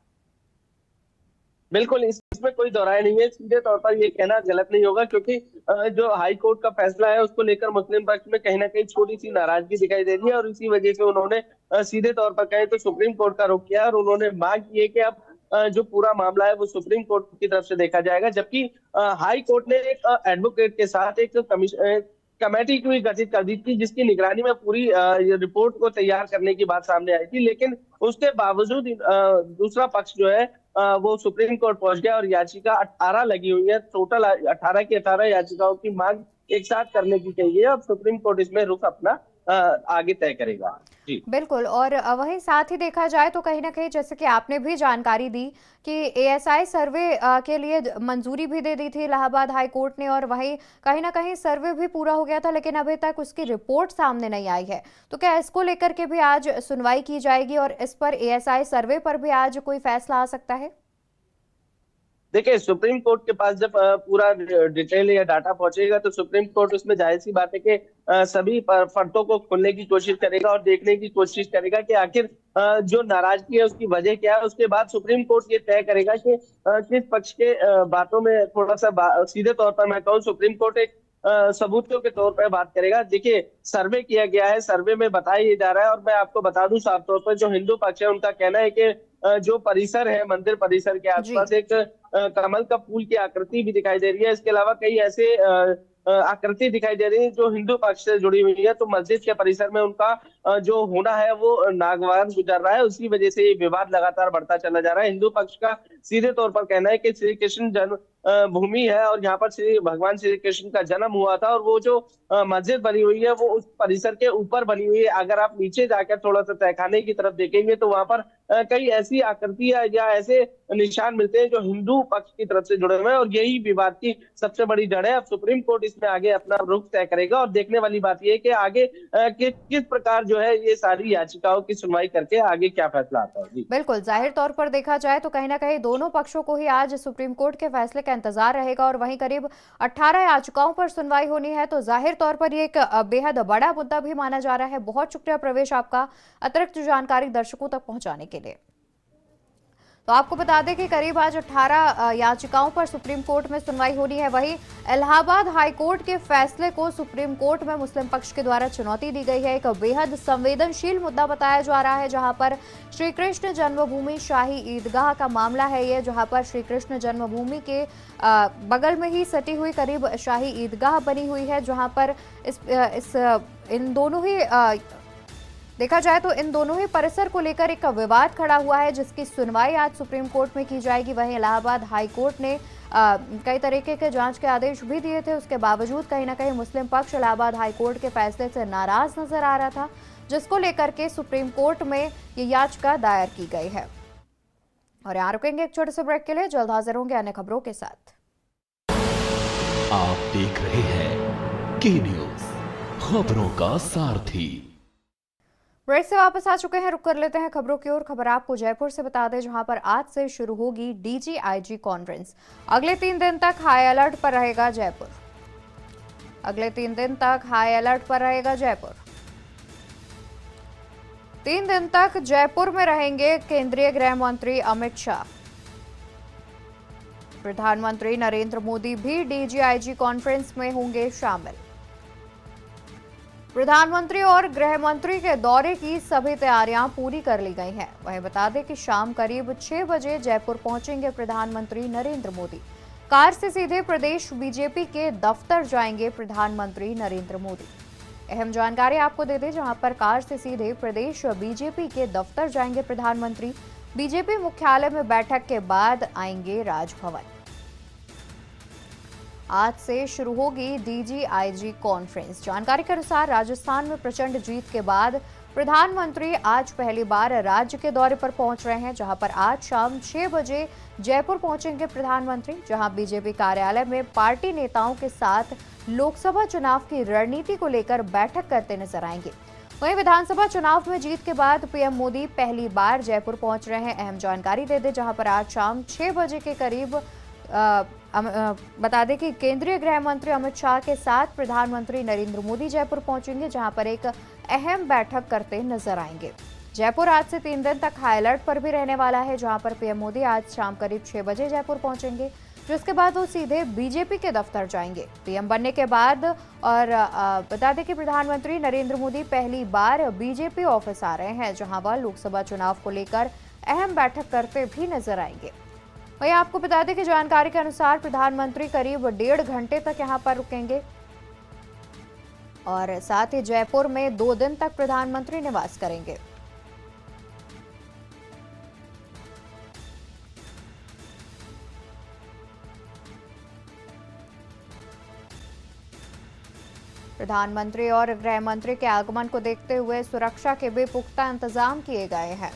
Speaker 4: बिल्कुल, इसमें कोई दोहराई नहीं है। सीधे तौर पर ये कहना गलत नहीं होगा, क्योंकि जो हाई कोर्ट का फैसला है उसको लेकर मुस्लिम पक्ष में कहीं ना कहीं छोटी सी नाराजगी दिखाई दे रही है। और इसी वजह से उन्होंने सीधे तौर पर कहे तो सुप्रीम कोर्ट का रुख किया और उन्होंने मांग की है कि अब जो पूरा मामला है वो सुप्रीम कोर्ट की तरफ से देखा जाएगा। जबकि हाई कोर्ट ने एक एडवोकेट के साथ एक कमेटी भी गठित कर दी थी, जिसकी निगरानी में पूरी रिपोर्ट को तैयार करने की बात सामने आई थी। लेकिन उसके बावजूद दूसरा पक्ष जो है वो सुप्रीम कोर्ट पहुंच गया और याचिका 18 लगी हुई है। टोटल 18 की 18 याचिकाओं की मांग एक साथ करने की कही है। अब सुप्रीम कोर्ट इसमें रुख अपना आगे तय करेगा। जी
Speaker 1: बिल्कुल, और वहीं साथ ही देखा जाए तो कहीं ना कहीं जैसे कि आपने भी जानकारी दी कि एएसआई सर्वे के लिए मंजूरी भी दे दी थी इलाहाबाद हाई कोर्ट ने, और वहीं कहीं ना कहीं सर्वे भी पूरा हो गया था, लेकिन अभी तक उसकी रिपोर्ट सामने नहीं आई है। तो क्या इसको लेकर के भी आज सुनवाई की जाएगी और इस पर एएसआई सर्वे पर भी आज कोई फैसला आ सकता है?
Speaker 4: देखिए, सुप्रीम कोर्ट के पास जब पूरा डिटेल या डाटा पहुंचेगा तो सुप्रीम कोर्ट उसमें जाहिर सी बात है कि सभी फर्तों को खोलने की कोशिश करेगा और देखने की कोशिश करेगा कि आखिर जो नाराजगी है उसकी वजह क्या है। उसके बाद सुप्रीम कोर्ट ये तय करेगा कि किस पक्ष के बातों में थोड़ा सा सीधे तौर पर मैं कहूँ सुप्रीम कोर्ट एक सबूतों के तौर पर बात करेगा। देखिए, सर्वे किया गया है, सर्वे में बताया जा रहा है। और मैं आपको बता दूं साफ तौर पर जो हिंदू पक्ष है उनका कहना है कि जो परिसर है मंदिर परिसर के आसपास एक कमल का फूल की आकृति भी दिखाई दे रही है। इसके अलावा कई ऐसे आकृति दिखाई दे रही है जो हिंदू पक्ष से जुड़ी हुई है। तो मस्जिद के परिसर में उनका जो होना है वो नागवार गुजर रहा है, उसी वजह से ये विवाद लगातार बढ़ता चला जा रहा है। हिंदू पक्ष का सीधे तौर पर कहना है कि श्री कृष्ण जन्म भूमि है और यहाँ पर भगवान श्री कृष्ण का जन्म हुआ था, और वो जो मस्जिद बनी हुई है वो उस परिसर के ऊपर बनी हुई है। अगर आप नीचे जाकर थोड़ा सा तहखाने की तरफ देखेंगे तो वहां पर कई ऐसी आकृतियां या ऐसे निशान मिलते हैं जो हिंदू पक्ष की तरफ से जुड़े हुए हैं, और यही विवाद की सबसे बड़ी जड़ है। अब सुप्रीम कोर्ट इसमें आगे अपना रुख तय करेगा और देखने वाली बात यह है कि आगे किस प्रकार जो है ये सारी याचिकाओं की सुनवाई करके आगे क्या फैसला आता है।
Speaker 1: बिल्कुल, जाहिर तौर पर देखा जाए तो कहीं ना कहीं दोनों पक्षों को ही आज सुप्रीम कोर्ट के फैसले का इंतजार रहेगा, और वहीं करीब 18 याचिकाओं पर सुनवाई होनी है। तो जाहिर तौर पर ये एक बेहद बड़ा मुद्दा भी माना जा रहा है। बहुत शुक्रिया प्रवेश आपका अतिरिक्त जानकारी दर्शकों तक पहुंचाने के लिए। तो आपको बता दें कि करीब आज 18 याचिकाओं पर सुप्रीम कोर्ट में सुनवाई होनी है। वहीं इलाहाबाद हाई कोर्ट के फैसले को सुप्रीम कोर्ट में मुस्लिम पक्ष के द्वारा चुनौती दी गई है। एक बेहद संवेदनशील मुद्दा बताया जा रहा है, जहां पर श्री कृष्ण जन्मभूमि शाही ईदगाह का मामला है ये, जहां पर श्री कृष्ण जन्मभूमि के बगल में ही सटी हुई करीब शाही ईदगाह बनी हुई है, जहां पर इन दोनों ही देखा जाए तो इन दोनों ही परिसर को लेकर एक विवाद खड़ा हुआ है, जिसकी सुनवाई आज सुप्रीम कोर्ट में की जाएगी। वहीं इलाहाबाद हाई कोर्ट ने कई तरीके के जांच के आदेश भी दिए थे, उसके बावजूद कहीं ना कहीं मुस्लिम पक्ष इलाहाबाद हाई कोर्ट के फैसले से नाराज नजर आ रहा था, जिसको लेकर के सुप्रीम कोर्ट में ये याचिका दायर की गई है। और यहाँ रुकेंगे एक छोटे से ब्रेक के लिए, जल्द हाजिर होंगे अन्य खबरों के साथ।
Speaker 2: आप देख रहे हैं की न्यूज, खबरों का सारथी।
Speaker 1: ब्रेक से वापस आ चुके हैं, रुक कर लेते हैं खबरों की ओर। खबर आपको जयपुर से बता दें, जहां पर आज से शुरू होगी डीजीआईजी कॉन्फ्रेंस। अगले 3 दिन तक हाई अलर्ट पर रहेगा जयपुर। अगले 3 दिन तक हाई अलर्ट पर रहेगा जयपुर। 3 दिन तक जयपुर में रहेंगे केंद्रीय गृह मंत्री अमित शाह। प्रधानमंत्री नरेंद्र मोदी भी डीजीआईजी कॉन्फ्रेंस में होंगे शामिल। प्रधानमंत्री और गृह मंत्री के दौरे की सभी तैयारियां पूरी कर ली गई हैं। वहीं बता दें कि शाम करीब 6 बजे जयपुर पहुंचेंगे प्रधानमंत्री नरेंद्र मोदी। कार से सीधे प्रदेश बीजेपी के दफ्तर जाएंगे प्रधानमंत्री नरेंद्र मोदी। अहम जानकारी आपको दे दें, जहां पर कार से सीधे प्रदेश बीजेपी के दफ्तर जाएंगे प्रधानमंत्री। बीजेपी मुख्यालय में बैठक के बाद आएंगे राजभवन। आज से शुरू होगी डीजीआईजी कॉन्फ्रेंस। जानकारी के अनुसार राजस्थान में प्रचंड जीत के बाद प्रधानमंत्री आज पहली बार राज्य के दौरे पर पहुंच रहे हैं, जहां पर आज शाम 6 बजे जयपुर पहुंचेंगे प्रधानमंत्री, जहां बीजेपी कार्यालय में पार्टी नेताओं के साथ लोकसभा चुनाव की रणनीति को लेकर बैठक करते नजर आएंगे। वहीं विधानसभा चुनाव में जीत के बाद पीएम मोदी पहली बार जयपुर पहुंच रहे हैं। अहम जानकारी दे दें, जहां पर आज शाम 6 बजे के करीब बता दें कि केंद्रीय गृह मंत्री अमित शाह के साथ प्रधानमंत्री नरेंद्र मोदी जयपुर पहुंचेंगे, जहां पर एक अहम बैठक करते नजर आएंगे। जयपुर आज से 3 दिन तक हाई अलर्ट पर भी रहने वाला है, जहां पर पीएम मोदी आज शाम करीब 6 बजे जयपुर पहुंचेंगे, जिसके बाद वो सीधे बीजेपी के दफ्तर जाएंगे पीएम बनने के बाद। और बता दें कि प्रधानमंत्री नरेंद्र मोदी पहली बार बीजेपी ऑफिस आ रहे हैं, जहां वह लोकसभा चुनाव को लेकर अहम बैठक करते भी नजर आएंगे। वहीं आपको बता दें कि जानकारी के अनुसार प्रधानमंत्री करीब 1.5 घंटे तक यहां पर रुकेंगे और साथ ही जयपुर में 2 दिन तक प्रधानमंत्री निवास करेंगे। प्रधानमंत्री और गृह मंत्री के आगमन को देखते हुए सुरक्षा के भी पुख्ता इंतजाम किए गए हैं।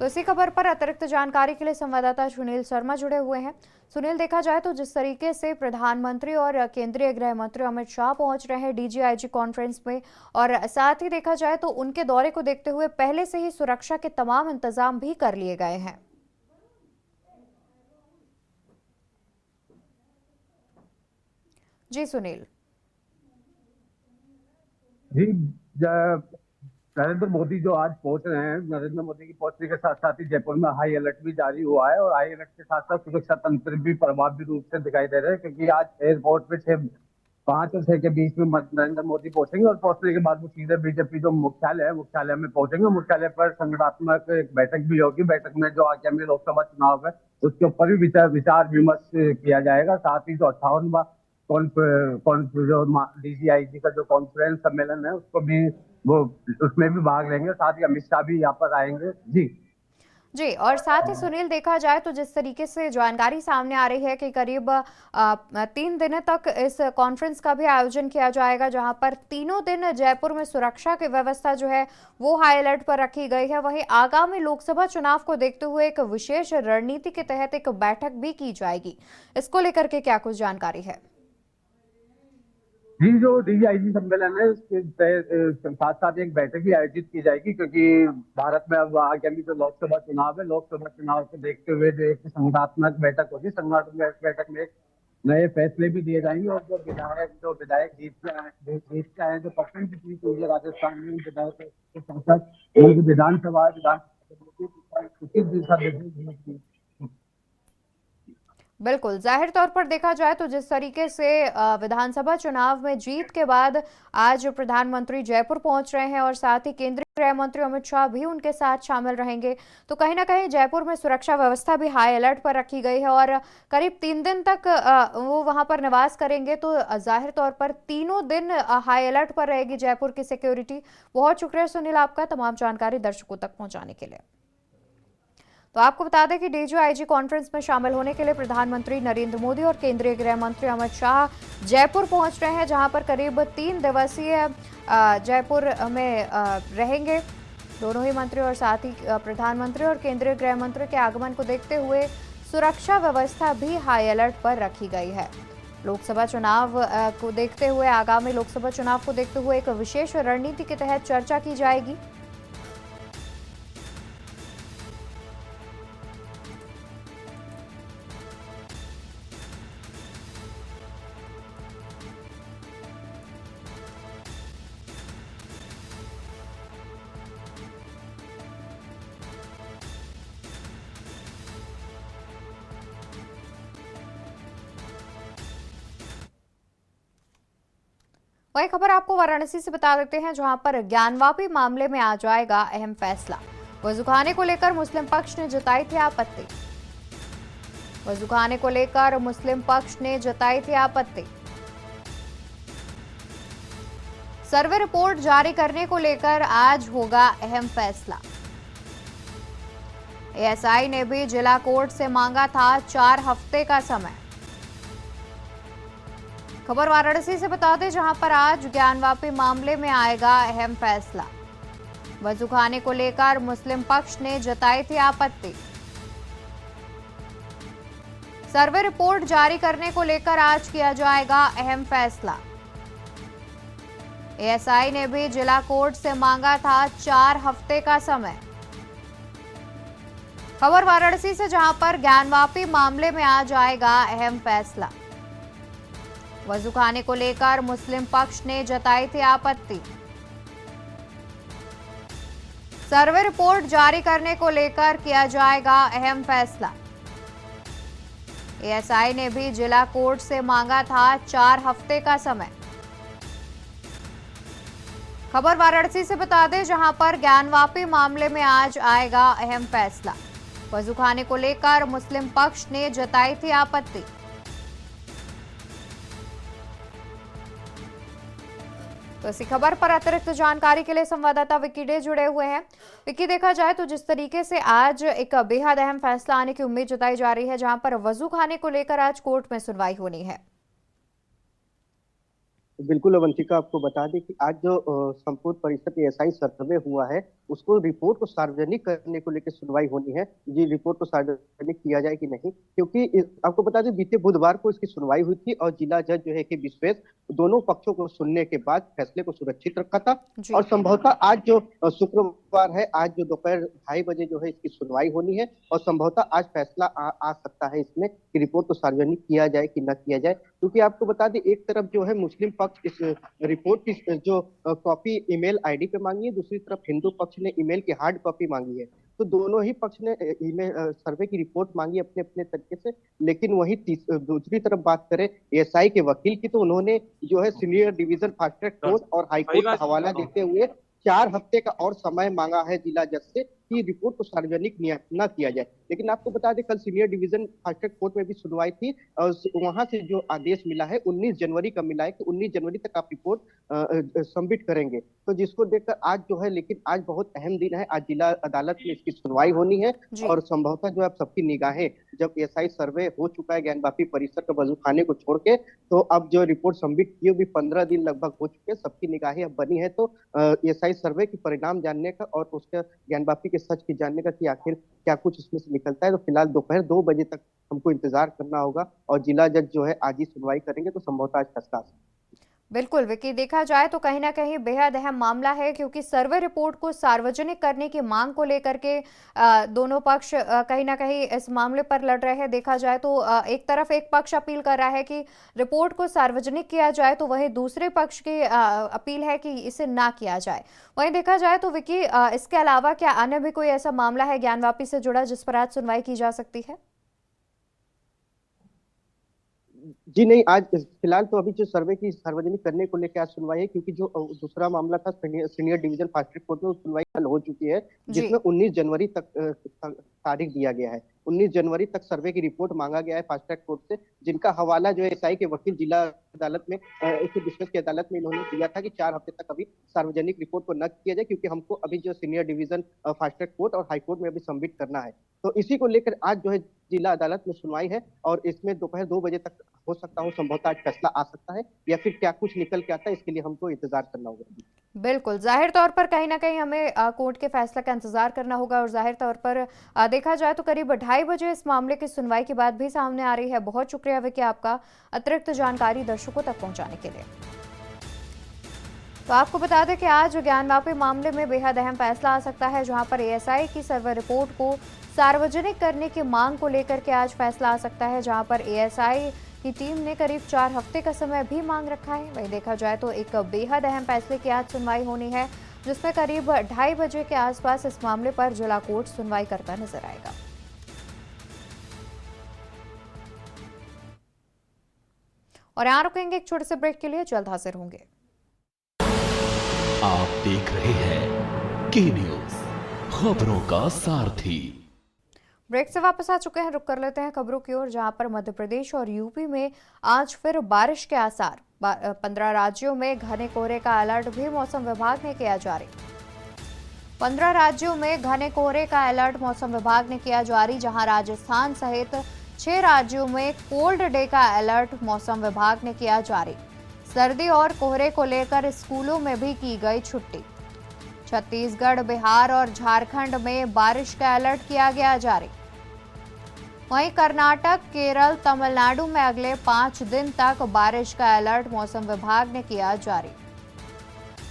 Speaker 1: तो इसी खबर पर अतिरिक्त जानकारी के लिए संवाददाता सुनील शर्मा जुड़े हुए हैं। सुनील, देखा जाए तो जिस तरीके से प्रधानमंत्री और केंद्रीय गृह मंत्री अमित शाह पहुंच रहे हैं डीजीआईजी कॉन्फ्रेंस में, और साथ ही देखा जाए तो उनके दौरे को देखते हुए पहले से ही सुरक्षा के तमाम इंतजाम भी कर लिए गए हैं। जी सुनील।
Speaker 5: जी, नरेंद्र मोदी जो आज पहुंच रहे हैं, नरेंद्र मोदी की पहुंचने के साथ साथ ही जयपुर में हाई अलर्ट भी जारी हुआ है और हाई अलर्ट के साथ साथ सुरक्षा तंत्र भी प्रभावी रूप से दिखाई दे रहे हैं, क्योंकि आज एयरपोर्ट पे 5 और 6 के बीच में नरेंद्र मोदी पहुंचेंगे और पहुंचने के बाद वो सीधे बीजेपी जो मुख्यालय है, मुख्यालय में पहुंचेंगे। मुख्यालय पर संगठनात्मक एक बैठक भी होगी। बैठक में जो आगामी लोकसभा चुनाव है उसके ऊपर भी विचार विमर्श किया जाएगा। साथ ही जो 58वां डीजीआईजी का जो कॉन्फ्रेंस सम्मेलन है उसको भी वो उसमें भी भाग लेंगे। साथ ही अमित शाह भी यहाँ पर आएंगे। जी,
Speaker 1: और साथ ही सुनील, देखा जाए तो जिस तरीके से जानकारी सामने आ रही है कि करीब 3 दिनों तक इस कॉन्फ्रेंस का भी आयोजन किया जाएगा, जहां पर तीनों दिन जयपुर में सुरक्षा की व्यवस्था जो है वो हाई अलर्ट पर रखी गई है। वहीं आगामी लोकसभा चुनाव को देखते हुए एक विशेष रणनीति के तहत एक बैठक भी की जाएगी। इसको लेकर के क्या कुछ जानकारी है?
Speaker 5: जी, जो डीजीआईजी सम्मेलन है उसके साथ साथ एक बैठक भी आयोजित की जाएगी, क्योंकि भारत में अब आगामी जो लोकसभा चुनाव है, लोकसभा चुनाव को देखते हुए जो एक संगठनात्मक बैठक होगी, संगठनात्मक बैठक में नए फैसले भी दिए जाएंगे और जो विधायक जीत के आए, जो पसंद की जीत हुई है राजस्थान में, विधायक विधानसभा उसी दिशा में
Speaker 1: बिल्कुल, जाहिर तौर पर देखा जाए तो जिस तरीके से विधानसभा चुनाव में जीत के बाद आज प्रधानमंत्री जयपुर पहुंच रहे हैं और साथ ही केंद्रीय गृह मंत्री अमित शाह भी उनके साथ शामिल रहेंगे, तो कहीं ना कहीं जयपुर में सुरक्षा व्यवस्था भी हाई अलर्ट पर रखी गई है और करीब 3 दिन तक वो वहां पर निवास करेंगे। तो जाहिर तौर पर तीनों दिन हाई अलर्ट पर रहेगी जयपुर की सिक्योरिटी। बहुत शुक्रिया सुनील आपका तमाम जानकारी दर्शकों तक पहुंचाने के लिए। तो आपको बता दें कि डीजीआईजी कॉन्फ्रेंस में शामिल होने के लिए प्रधानमंत्री नरेंद्र मोदी और केंद्रीय गृह मंत्री अमित शाह जयपुर पहुंच रहे हैं, जहां पर करीब 3 दिवसीय जयपुर में रहेंगे दोनों ही मंत्री और साथ ही प्रधानमंत्री और केंद्रीय गृह मंत्री के आगमन को देखते हुए सुरक्षा व्यवस्था भी हाई अलर्ट पर रखी गई है। लोकसभा चुनाव को देखते हुए आगामी लोकसभा चुनाव को देखते हुए एक विशेष रणनीति के तहत चर्चा की जाएगी। वही खबर आपको वाराणसी से बता देते हैं, जहां पर ज्ञानवापी मामले में आ जाएगा अहम फैसला। वजूखाने को लेकर मुस्लिम पक्ष ने जताई थी आपत्ति। वजूखाने को लेकर मुस्लिम पक्ष ने जताई थी आपत्ति। सर्वे रिपोर्ट जारी करने को लेकर आज होगा अहम फैसला। एएसआई ने भी जिला कोर्ट से मांगा था 4 हफ्ते का समय। खबर वाराणसी से बता दें, जहां पर आज ज्ञानवापी मामले में आएगा अहम फैसला। वजूखाने को लेकर मुस्लिम पक्ष ने जताई थी आपत्ति। सर्वे रिपोर्ट जारी करने को लेकर आज किया जाएगा अहम फैसला। एएसआई ने भी जिला कोर्ट से मांगा था 4 हफ्ते का समय। खबर वाराणसी से, जहां पर ज्ञानवापी मामले में आज आएगा अहम फैसला। वजूखाने को लेकर मुस्लिम पक्ष ने जताई थी आपत्ति। सर्वे रिपोर्ट जारी करने को लेकर किया जाएगा अहम फैसला। एएसआई ने भी जिला कोर्ट से मांगा था 4 हफ्ते का समय। खबर वाराणसी से बता दें, जहां पर ज्ञानवापी मामले में आज आएगा अहम फैसला। वजूखाने को लेकर मुस्लिम पक्ष ने जताई थी आपत्ति। तो इसी खबर पर अतिरिक्त जानकारी के लिए संवाददाता विकी डे जुड़े हुए हैं। विकी, देखा जाए तो जिस तरीके से आज एक बेहद अहम फैसला आने की उम्मीद जताई जा रही है, जहां पर वजूखाने को लेकर आज कोर्ट में सुनवाई होनी है।
Speaker 6: बिल्कुल अवंतिका, आपको बता दें कि आज जो संपूर्ण परिषद एएसआई सर्वे हुआ है, उसको रिपोर्ट को सार्वजनिक करने को लेकर सुनवाई होनी है। ये रिपोर्ट को सार्वजनिक किया जाए कि नहीं, क्योंकि आपको बता दें बीते बुधवार को इसकी सुनवाई हुई थी और जिला जज जो है कि विश्वेश दोनों पक्षों को सुनने के बाद फैसले को सुरक्षित रखा था। और संभवतः आज जो शुक्रवार है, आज जो दोपहर 2:30 बजे जो है इसकी सुनवाई होनी है और संभवतः आज फैसला आ सकता है इसमें कि रिपोर्ट को सार्वजनिक किया जाए कि न किया जाए। क्योंकि आपको बता दें, एक तरफ जो है मुस्लिम पक्ष इस रिपोर्ट की जो कॉपी ईमेल आईडी पे मांगी है, दूसरी तरफ हिंदू पक्ष ने ईमेल की हार्ड कॉपी मांगी है। तो दोनों ही पक्ष ने ईमेल सर्वे की रिपोर्ट मांगी अपने अपने तरीके से। लेकिन वही दूसरी तरफ बात करें एएसआई के वकील की, तो उन्होंने जो है senior division fast track court और हाई कोर्ट का हवाला देते हुए 4 हफ्ते का और समय मांगा है जिला जज से कि रिपोर्ट को सार्वजनिक न किया जाए। लेकिन आपको बता दें, कल senior division fast track court में भी सुनवाई थी और वहां से जो आदेश मिला है 19 जनवरी का मिला है कि 19 जनवरी तक आप रिपोर्ट सबमिट करेंगे। तो जिसको देखकर आज जो है, लेकिन आज बहुत अहम दिन है, आज जिला अदालत में इसकी सुनवाई होनी है और संभवतः जो है सबकी निगाहें, जब एएसआई सर्वे हो चुका है ज्ञानवापी परिसर के वजूखाने को छोड़ के, तो अब जो रिपोर्ट सबमिट की भी 15 दिन लगभग हो चुके हैं, सबकी निगाहें अब बनी है। तो एएसआई सर्वे के परिणाम जानने का और उसके ज्ञानवापी सच की जानने का कि आखिर क्या कुछ इसमें से निकलता है। तो फिलहाल दोपहर 2 बजे तक हमको इंतजार करना होगा और जिला जज जो है आज ही सुनवाई करेंगे, तो संभवतः आज फैसला।
Speaker 1: बिल्कुल विकी, देखा जाए तो कहीं ना कहीं बेहद अहम मामला है, क्योंकि सर्वे रिपोर्ट को सार्वजनिक करने की मांग को लेकर के दोनों पक्ष कहीं ना कहीं इस मामले पर लड़ रहे हैं। देखा जाए तो एक तरफ एक पक्ष अपील कर रहा है कि रिपोर्ट को सार्वजनिक किया जाए, तो वहीं दूसरे पक्ष की अपील है कि इसे ना किया जाए। वहीं देखा जाए तो विकी, इसके अलावा क्या अन्य भी कोई ऐसा मामला है ज्ञानवापी से जुड़ा जिस पर आज सुनवाई की जा सकती है?
Speaker 6: जी नहीं, आज फिलहाल तो अभी जो सर्वे की सार्वजनिक करने को लेकर आज सुनवाई है, क्योंकि जो दूसरा मामला था senior division fast track court में, उस सुनवाई कल हो चुकी है,
Speaker 1: जी।
Speaker 6: जिसमें 19 जनवरी तक तारीख दिया गया है। 19 जनवरी तक सर्वे की रिपोर्ट मांगा गया है फास्ट ट्रैक कोर्ट से, जिनका हवाला जो है एसआई के वकील जिला अदालत में, एक डिस्ट्रिक्ट की अदालत में इन्होंने दिया था कि 4 हफ्ते तक अभी सार्वजनिक रिपोर्ट को न किया जाए, क्योंकि हमको अभी जो senior division fast track court और हाई कोर्ट में अभी सबमिट करना है। तो इसी को लेकर आज जो है जिला अदालत में सुनवाई है, और इसमें दोपहर 2 बजे तक हो सकता हो संभवतः आज फैसला आ सकता है, या फिर क्या कुछ निकल के आता है, इसके लिए हमको इंतजार करना होगा।
Speaker 1: बिल्कुल, जाहिर तौर पर कहीं ना कहीं हमें कोर्ट के फैसला का इंतजार करना होगा। और जाहिर तौर पर देखा जाए तो करीब 2:30 बजे इस मामले की सुनवाई की बात भी सामने आ रही है। बहुत शुक्रिया विकी आपका अतिरिक्त जानकारी दर्शकों तक पहुंचाने के लिए। तो आपको बता दें कि आज ज्ञानवापी मामले में बेहद अहम फैसला आ सकता है, जहां पर एएसआई की सर्वे रिपोर्ट को सार्वजनिक करने की मांग को लेकर के आज फैसला आ सकता है, जहां पर एएसआई की टीम ने करीब 4 हफ्ते का समय भी मांग रखा है। वहीं देखा जाए तो एक बेहद अहम फैसले की आज सुनवाई होनी है, जिसमें करीब 2:30 बजे के आसपास इस मामले पर जिला कोर्ट सुनवाई करता नजर आएगा। और यहाँ रुकेंगे एक छोटे से ब्रेक के लिए, जल्द हाजिर होंगे।
Speaker 2: आप देख रहे हैं के न्यूज, खबरों का सारथी।
Speaker 1: ब्रेक से वापस आ चुके हैं, रुक कर लेते हैं खबरों की ओर, जहां पर मध्य प्रदेश और यूपी में आज फिर बारिश के आसार। 15 राज्यों में घने कोहरे का अलर्ट भी मौसम विभाग ने किया जारी। 15 राज्यों में घने कोहरे का अलर्ट मौसम विभाग ने किया जारी, जहां राजस्थान सहित 6 राज्यों में कोल्ड डे का अलर्ट मौसम विभाग ने किया जारी। सर्दी और कोहरे को लेकर स्कूलों में भी की गई छुट्टी। छत्तीसगढ़, बिहार और झारखंड में बारिश का अलर्ट किया गया जारी। वहीं कर्नाटक, केरल, तमिलनाडु में अगले 5 दिन तक बारिश का अलर्ट मौसम विभाग ने किया जारी।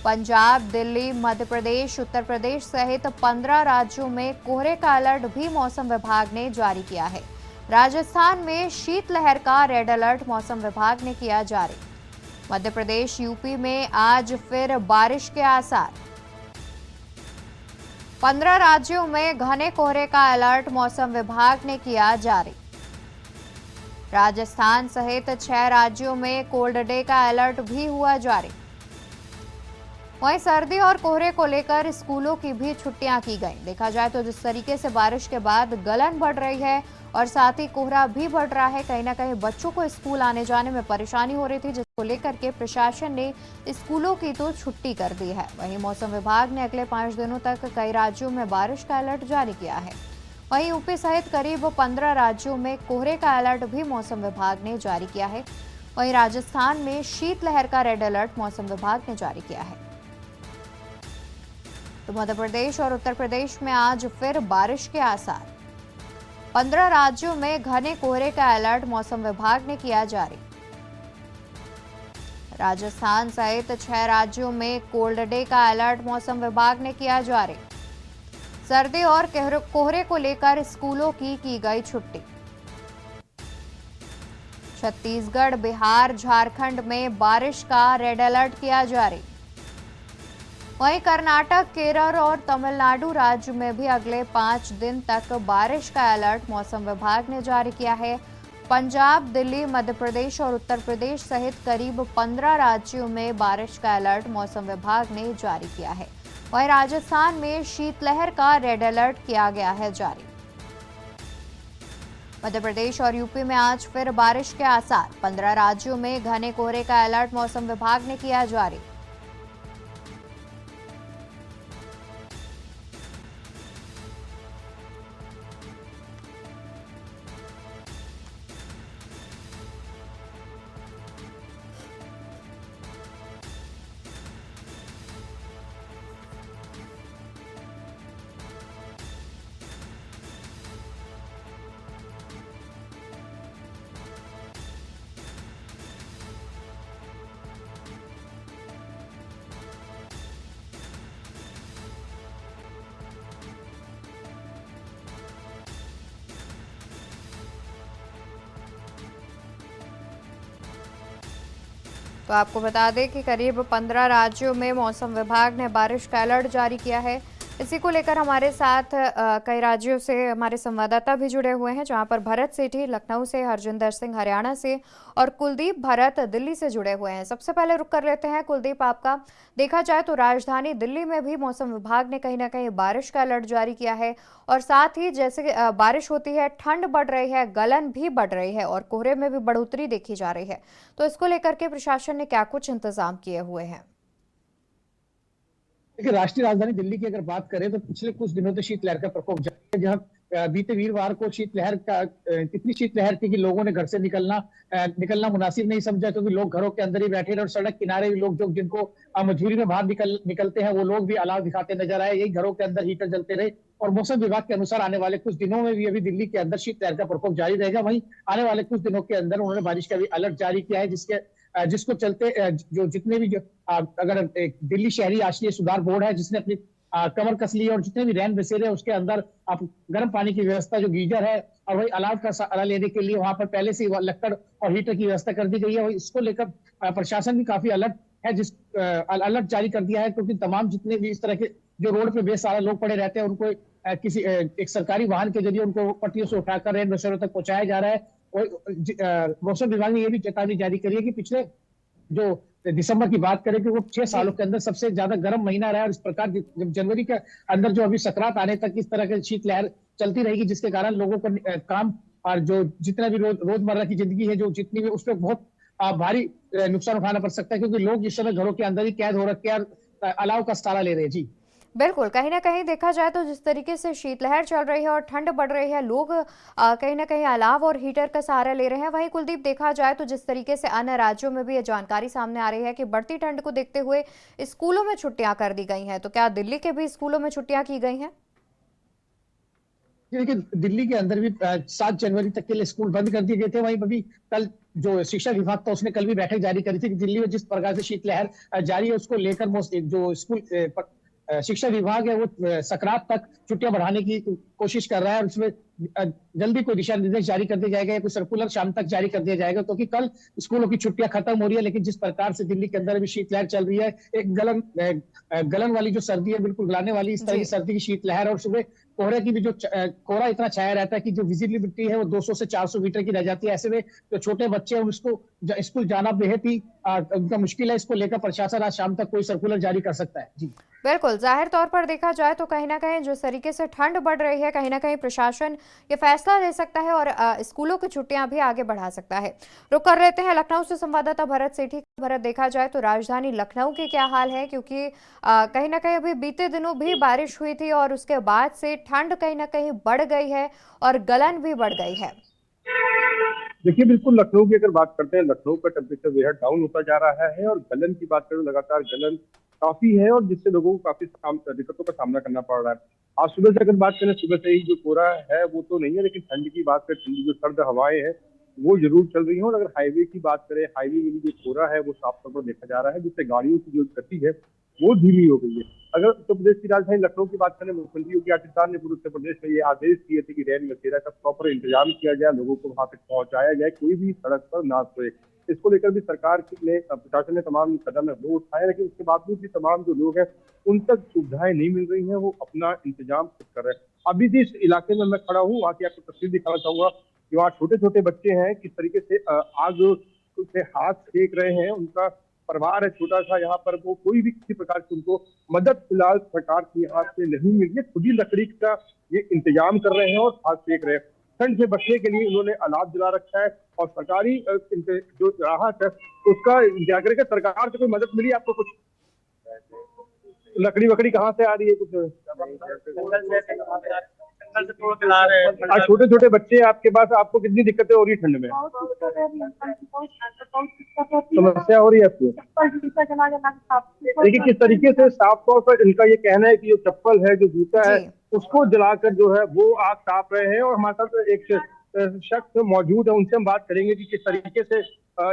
Speaker 1: पंजाब, दिल्ली, मध्य प्रदेश, उत्तर प्रदेश सहित 15 राज्यों में कोहरे का अलर्ट भी मौसम विभाग ने जारी किया है। राजस्थान में शीतलहर का रेड अलर्ट मौसम विभाग ने किया जारी। मध्य प्रदेश, यूपी में आज फिर बारिश के आसार। 15 राज्यों में घने कोहरे का अलर्ट मौसम विभाग ने किया जारी। राजस्थान सहित 6 राज्यों में कोल्ड डे का अलर्ट भी हुआ जारी। वहीं सर्दी और कोहरे को लेकर स्कूलों की भी छुट्टियां की गई। देखा जाए तो जिस तरीके से बारिश के बाद गलन बढ़ रही है और साथ ही कोहरा भी बढ़ रहा है, कहीं ना कहीं बच्चों को स्कूल आने जाने में परेशानी हो रही थी, जिसको लेकर के प्रशासन ने स्कूलों की तो छुट्टी कर दी है। वहीं मौसम विभाग ने अगले 5 दिनों तक कई राज्यों में बारिश का अलर्ट जारी किया है। वहीं यूपी सहित करीब 15 राज्यों में कोहरे का अलर्ट भी मौसम विभाग ने जारी किया है। वहीं राजस्थान में शीतलहर का रेड अलर्ट मौसम विभाग ने जारी किया है। तो मध्य प्रदेश और उत्तर प्रदेश में आज फिर बारिश के आसार। 15 राज्यों में घने कोहरे का अलर्ट मौसम विभाग ने किया जारी। राजस्थान सहित 6 राज्यों में कोल्ड डे का अलर्ट मौसम विभाग ने किया जारी। सर्दी और कोहरे को लेकर स्कूलों की गई छुट्टी। छत्तीसगढ़, बिहार, झारखंड में बारिश का रेड अलर्ट किया जारी। वहीं कर्नाटक, केरल और तमिलनाडु राज्य में भी अगले 5 दिन तक बारिश का अलर्ट मौसम विभाग ने जारी किया है। पंजाब, दिल्ली, मध्य प्रदेश और उत्तर प्रदेश सहित करीब 15 राज्यों में बारिश का अलर्ट मौसम विभाग ने जारी किया है। वहीं राजस्थान में शीतलहर का रेड अलर्ट किया गया है जारी। मध्य प्रदेश और यूपी में आज फिर बारिश के आसार। 15 राज्यों में घने कोहरे का अलर्ट मौसम विभाग ने किया जारी। तो आपको बता दें कि करीब 15 राज्यों में मौसम विभाग ने बारिश का अलर्ट जारी किया है। इसी को लेकर हमारे साथ कई राज्यों से हमारे संवाददाता भी जुड़े हुए हैं, जहां पर भरत सेठी लखनऊ से, हरजिंदर सिंह हरियाणा से और कुलदीप भरत दिल्ली से जुड़े हुए हैं। सबसे पहले रुक कर लेते हैं कुलदीप आपका। देखा जाए तो राजधानी दिल्ली में भी मौसम विभाग ने कहीं ना कहीं बारिश का अलर्ट जारी किया है और साथ ही जैसे बारिश होती है ठंड बढ़ रही है, गलन भी बढ़ रही है और कोहरे में भी बढ़ोतरी देखी जा रही है। तो इसको लेकर के प्रशासन ने क्या कुछ इंतजाम किए हुए हैं?
Speaker 7: देखिए, राष्ट्रीय राजधानी दिल्ली की अगर बात करें तो पिछले कुछ दिनों से शीतलहर का प्रकोप जारी है। जहां बीते वीरवार को शीतलहर का इतनी शीतलहर थी कि लोगों ने घर से निकलना मुनासिब नहीं समझा, क्योंकि लोग घरों के अंदर ही बैठे रहे और सड़क किनारे भी लोग जिनको मजबूरी में बाहर निकलते हैं वो लोग भी अलाव दिखाते नजर आए। यही घरों के अंदर हीटर जलते रहे और मौसम विभाग के अनुसार आने वाले कुछ दिनों में भी अभी दिल्ली के अंदर शीतलहर का प्रकोप जारी रहेगा। वहीं आने वाले कुछ दिनों के अंदर उन्होंने बारिश का भी अलर्ट जारी किया है, जिसको चलते जो जितने भी अगर दिल्ली शहरी आश्रय सुधार बोर्ड है जिसने अपनी कमर कस ली है और जितने भी रैन बसेरे उसके अंदर आप गर्म पानी की व्यवस्था, जो गीजर है और वही अलाव का सहारा लेने के लिए वहां पर पहले से लक्कड़ और हीटर की व्यवस्था कर दी गई है। और इसको लेकर प्रशासन भी काफी अलर्ट है, अलर्ट जारी कर दिया है, क्योंकि तमाम जितने भी इस तरह के जो रोड पे बेसहारा लोग पड़े रहते हैं उनको किसी एक सरकारी वाहन के जरिए उनको पट्टियों से उठाकर रैन बसेरों तक पहुंचाया जा रहा है। और मौसम विभाग ने यह भी चेतावनी जारी करी है कि पिछले जो दिसंबर की बात करें कि वो 6 सालों के अंदर सबसे ज्यादा गर्म महीना रहा है और इस प्रकार जब जनवरी के अंदर जो अभी सकरात आने तक इस तरह की शीतलहर चलती रहेगी, जिसके कारण लोगों को काम और जो जितना भी रोजमर्रा की जिंदगी है जो जितनी भी उसमें बहुत भारी नुकसान उठाना पड़ सकता है, क्योंकि लोग इस समय घरों के अंदर ही कैद हो रखे हैं और अलाव का सहारा ले रहे हैं। जी
Speaker 1: बिल्कुल, कहीं ना कहीं देखा जाए तो जिस तरीके से शीतलहर चल रही है और ठंड बढ़ रही है, लोग कहीं ना कहीं अलाव और हीटर का सहारा ले रहे हैं। वहीं कुलदीप, देखा जाए तो जिस तरीके से अन्य राज्यों में भी ये जानकारी सामने आ रही है कि बढ़ती ठंड को देखते हुए स्कूलों में छुट्टियां कर दी गई हैं, तो क्या दिल्ली के भी स्कूलों में छुट्टियां की गई हैं?
Speaker 7: देखिए, दिल्ली के अंदर भी 7 जनवरी तक के लिए स्कूल बंद कर दिए गए थे। वहीं अभी कल जो शिक्षा विभाग था उसने कल भी बैठक जारी करी थी कि दिल्ली में जिस प्रकार से शीतलहर जारी है उसको लेकर जो स्कूल शिक्षा विभाग है वो सकरात तक छुट्टियां बढ़ाने की कोशिश कर रहा है और उसमें जल्दी कोई दिशा निर्देश जारी कर दिया जाएगा या कोई सर्कुलर शाम तक जारी कर दिया जाएगा, क्योंकि कल स्कूलों की छुट्टियां खत्म हो रही है। लेकिन जिस प्रकार से दिल्ली के अंदर भी शीतलहर चल रही है, एक गलन वाली जो सर्दी है, बिल्कुल गलाने वाली इस तरह की सर्दी की शीतलहर, और सुबह कोहरे की भी जो कोहरा इतना छाया रहता है कि जो विजिबिलिटी है वो 200 से 400 मीटर की रह जाती है। ऐसे में जो छोटे बच्चे हैं उसको स्कूल जाना बेहद ही उनका मुश्किल है। इसको लेकर प्रशासन आज शाम तक कोई सर्कुलर जारी कर सकता है। जी
Speaker 1: बिल्कुल, जाहिर तौर पर देखा जाए तो कहीं ना कहीं जिस तरीके से ठंड बढ़ रही है, कहीं ना कहीं प्रशासन ये फैसला ले सकता है और स्कूलों की छुट्टियां भी आगे बढ़ा सकता है। रुक कर लेते हैं लखनऊ से संवाददाता भरत सेठी। भरत, देखा जाए तो राजधानी लखनऊ के क्या हाल है, क्योंकि कहीं ना कहीं अभी बीते दिनों भी बारिश हुई थी और उसके बाद से ठंड कहीं ना कहीं बढ़ गई है और गलन भी बढ़ गई है।
Speaker 8: देखिए, बिल्कुल लखनऊ की अगर बात करते हैं, लखनऊ का टेम्परेचर बेहद डाउन होता जा रहा है और गलन की बात करें लगातार गलन काफी है और जिससे लोगों को काफी दिक्कतों का सामना करना पड़ रहा है। आज सुबह से अगर बात करें, सुबह से ही जो कोहरा है वो तो नहीं है, लेकिन ठंड की बात करें, ठंडी जो सर्द हवाएं हैं वो जरूर चल रही है। और अगर हाईवे की बात करें, हाईवे में भी जो कोहरा है वो साफ तौर पर देखा जा रहा है, जिससे गाड़ियों की जो गति है वो धीमी हो गई है। अगर उत्तर प्रदेश की राजधानी लखनऊ की बात करें, मुख्यमंत्री योगी आदित्यनाथ ने पूरे उत्तर प्रदेश में ये आदेश दिए थे कि रैन बसेरा का प्रॉपर इंतजाम किया जाए, लोगों को वहां तक पहुंचाया जाए, कोई भी सड़क पर ना सोए। इसको लेकर भी सरकार ने, प्रशासन ने तमाम कदम वो उठाए, लेकिन उसके बावजूद भी तमाम जो लोग हैं उन तक सुविधाएं नहीं मिल रही हैं, वो अपना इंतजाम खुद कर रहे हैं। अभी जिस इलाके में मैं खड़ा हूँ वहाँ की आपको तस्वीर दिखाना चाहूंगा कि वहाँ छोटे छोटे बच्चे हैं, किस तरीके से आग से हाथ सेक रहे हैं। उनका परिवार है छोटा सा, यहाँ पर वो कोई भी किसी प्रकार की उनको मदद फिलहाल सरकार की हाथ से नहीं मिल रही है। खुद ही लकड़ी का ये इंतजाम कर रहे हैं और हाथ सेक रहे हैं। ठंड से बचने के लिए उन्होंने अलाव जला रखा है और सरकारी जो राहत है उसका इंतजार करेगा। सरकार से कोई मदद मिली आपको? कुछ लकड़ी वकड़ी कहाँ से आ रही है? कुछ छोटे छोटे बच्चे आपके पास, आपको कितनी दिक्कतें हो रही है ठंड में? समस्या हो रही है आपको? देखिए, किस तरीके से साफ तौर पर इनका ये कहना है कि जो चप्पल है, जो जूता है, उसको जलाकर जो है वो आग ताप रहे हैं। और हमारे साथ एक शख्स मौजूद है, उनसे हम बात करेंगे कि किस तरीके से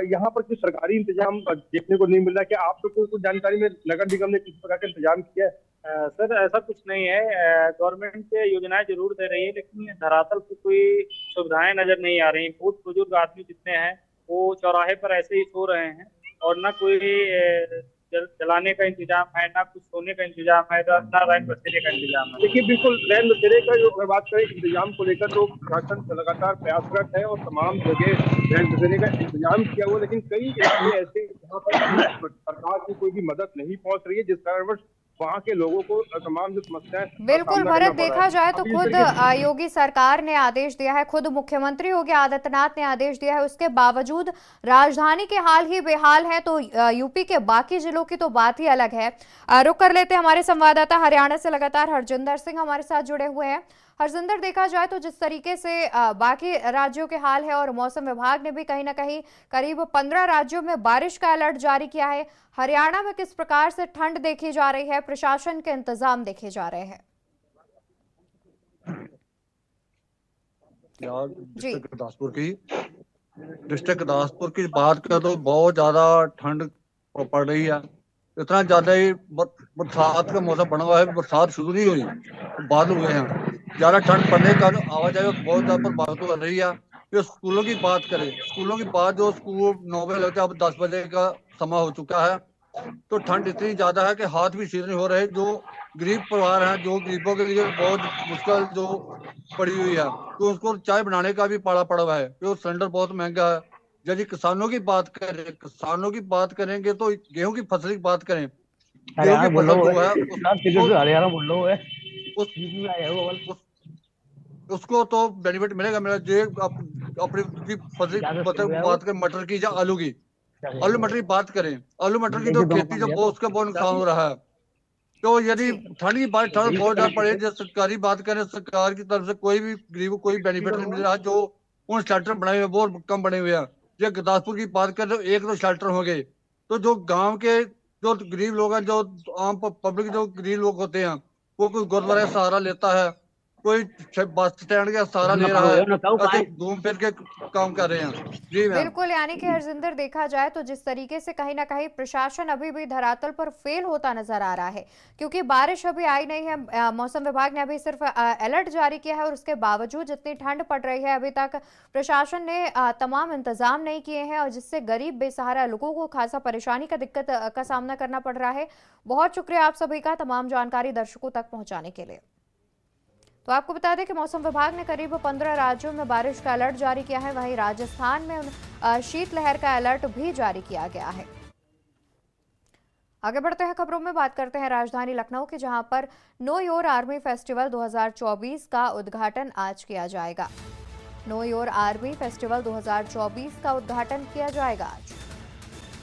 Speaker 8: यहाँ पर कुछ सरकारी इंतजाम देखने को नहीं मिल रहा। क्या आप लोग को कुछ जानकारी में नगर निगम ने किस प्रकार का इंतजाम किया है?
Speaker 9: सर, ऐसा कुछ नहीं है। गवर्नमेंट योजनाएं जरूर दे रही है, लेकिन धरातल पर कोई सुविधाएं नजर नहीं आ रही। बहुत बुजुर्ग आदमी जितने हैं वो चौराहे पर ऐसे ही सो रहे हैं और ना कोई जलाने का इंतजाम है, ना कुछ सोने का इंतजाम है, ना रैन बसेरे का इंतजाम है।
Speaker 8: देखिए बिल्कुल रैन बसेरे का जो अगर बात करें इंतजाम को लेकर तो प्रशासन लगातार प्रयासरत है और तमाम जगह रैन बसेरे का इंतजाम किया हुआ, लेकिन कई इलाके ऐसे जहाँ पर सरकार की कोई भी मदद नहीं पहुंच रही है, जिस कारणवश वहाँ के लोगों को तमाम जो समस्याएं
Speaker 1: बिल्कुल भरत, देखा जाए तो खुद योगी सरकार ने आदेश दिया है, खुद मुख्यमंत्री योगी आदित्यनाथ ने आदेश दिया है, उसके बावजूद राजधानी के हाल ही बेहाल है तो यूपी के बाकी जिलों की तो बात ही अलग है। रुक कर लेते हैं, हमारे संवाददाता हरियाणा से लगातार हरजिंदर सिंह हमारे साथ जुड़े हुए हैं। हरजिंदर, देखा जाए तो जिस तरीके से बाकी राज्यों के हाल है और मौसम विभाग ने भी कहीं ना कहीं करीब 15 राज्यों में बारिश का अलर्ट जारी किया है, हरियाणा में किस प्रकार से ठंड देखी जा रही है, प्रशासन के इंतजाम देखे जा रहे हैं?
Speaker 10: डिस्ट्रिक्ट गुरदासपुर की बात करें तो बहुत ज्यादा ठंड पड़ रही है। इतना ज्यादा ही बरसात का मौसम बना हुआ है, बरसात शुरू नहीं हुई, बादल हुए हैं। ज्यादा ठंड पड़ने का आवाजाही बहुत ज्यादा प्रभावित हो रही है। ये स्कूलों की बात करें, स्कूलों की बात, जो स्कूल 9 बजे लगता है, अब 10 बजे का समय हो चुका है, तो ठंड इतनी ज्यादा है कि हाथ भी सीधे नहीं हो रहे। जो गरीब परिवार हैं, जो गरीबों के लिए बहुत मुश्किल जो पड़ी हुई है, तो उसको चाय बनाने का भी पाला पड़ा हुआ है, तो सिलेंडर बहुत महंगा है। यदि किसानों की बात करें, किसानों की बात करेंगे तो गेहूं की फसल की बात करें, गेहूं की फसल जो है उसको तो बेनिफिट मिलेगा। मेरा जो अपनी फसल बात करें मटर की या आलू की, आलू मटर की बात करें, आलू मटर की तो खेती जो बहुत उसका बहुत नुकसान हो रहा है। तो यदि ठंड की बात ठंड बहुत ज्यादा पड़े, जब सरकारी बात करें, सरकार की तरफ से कोई भी गरीब को कोई बेनिफिट नहीं मिल रहा। जो उन शेल्टर बनाए हुए बहुत कम बने हुए हैं। या गुरदासपुर की बात करें तो 1-2 शेल्टर हो गए, तो जो गांव के जो गरीब लोग हैं, जो आम पब्लिक जो गरीब लोग होते हैं, वो कोई गुरुद्वारे का सहारा लेता है, कोई बस स्टैंड का सहारा ले रहा है, घूम फिर के काम कर रहे हैं। जी
Speaker 1: बिल्कुल, यानी कि हरजिंदर, देखा जाए तो जिस तरीके से कहीं ना कहीं प्रशासन अभी भी धरातल पर फेल होता नजर आ रहा है, क्योंकि बारिश अभी आई नहीं है। मौसम विभाग ने अभी सिर्फ अलर्ट जारी किया है और उसके बावजूद जितनी ठंड पड़ रही है, अभी तक प्रशासन ने तमाम इंतजाम नहीं किए हैं और जिससे गरीब बेसहारा लोगों को खासा परेशानी का दिक्कत का सामना करना पड़ रहा है। बहुत शुक्रिया आप सभी का तमाम जानकारी दर्शकों तक पहुंचाने के लिए। तो आपको बता दें कि मौसम विभाग ने करीब 15 राज्यों में बारिश का अलर्ट जारी किया है, वहीं राजस्थान में शीतलहर का अलर्ट भी जारी किया गया है। आगे बढ़ते हैं, खबरों में बात करते हैं राजधानी लखनऊ की, जहां पर नो योर आर्मी फेस्टिवल 2024 का उद्घाटन आज किया जाएगा। नो योर आर्मी फेस्टिवल 2024 का उद्घाटन किया जाएगा आज।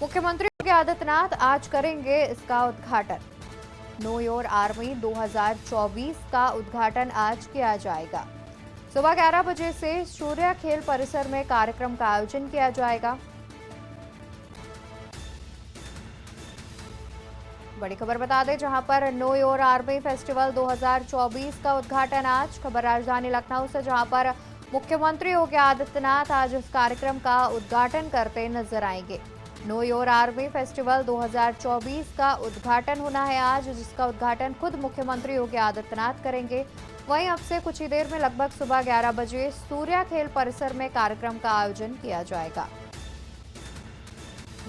Speaker 1: मुख्यमंत्री योगी आदित्यनाथ आज करेंगे इसका उद्घाटन। नो योर आर्मी 2024 का उद्घाटन आज किया जाएगा। सुबह 11 बजे से सूर्या खेल परिसर में कार्यक्रम का आयोजन किया जाएगा। बड़ी खबर बता दें, जहां पर नो योर आर्मी फेस्टिवल 2024 का उद्घाटन आज। खबर राजधानी लखनऊ से, जहां पर मुख्यमंत्री योगी आदित्यनाथ आज इस कार्यक्रम का उद्घाटन करते नजर आएंगे। नो योर आर्मी फेस्टिवल 2024 का उद्घाटन होना है आज, जिसका उद्घाटन खुद मुख्यमंत्री योगी आदित्यनाथ करेंगे। वहीं अब से कुछ ही देर में लगभग सुबह 11 बजे सूर्या खेल परिसर में कार्यक्रम का आयोजन किया जाएगा।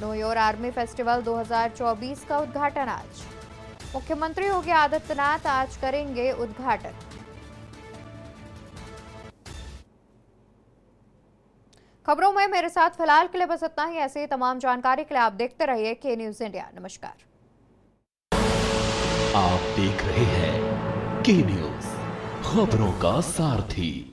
Speaker 1: नो योर आर्मी फेस्टिवल 2024 का उद्घाटन आज। मुख्यमंत्री योगी आदित्यनाथ आज करेंगे उद्घाटन। खबरों में मेरे साथ फिलहाल के लिए बस इतना ही। ऐसे ही तमाम जानकारी के लिए आप देखते रहिए के न्यूज इंडिया। नमस्कार।
Speaker 2: आप देख रहे हैं के न्यूज, खबरों का सारथी।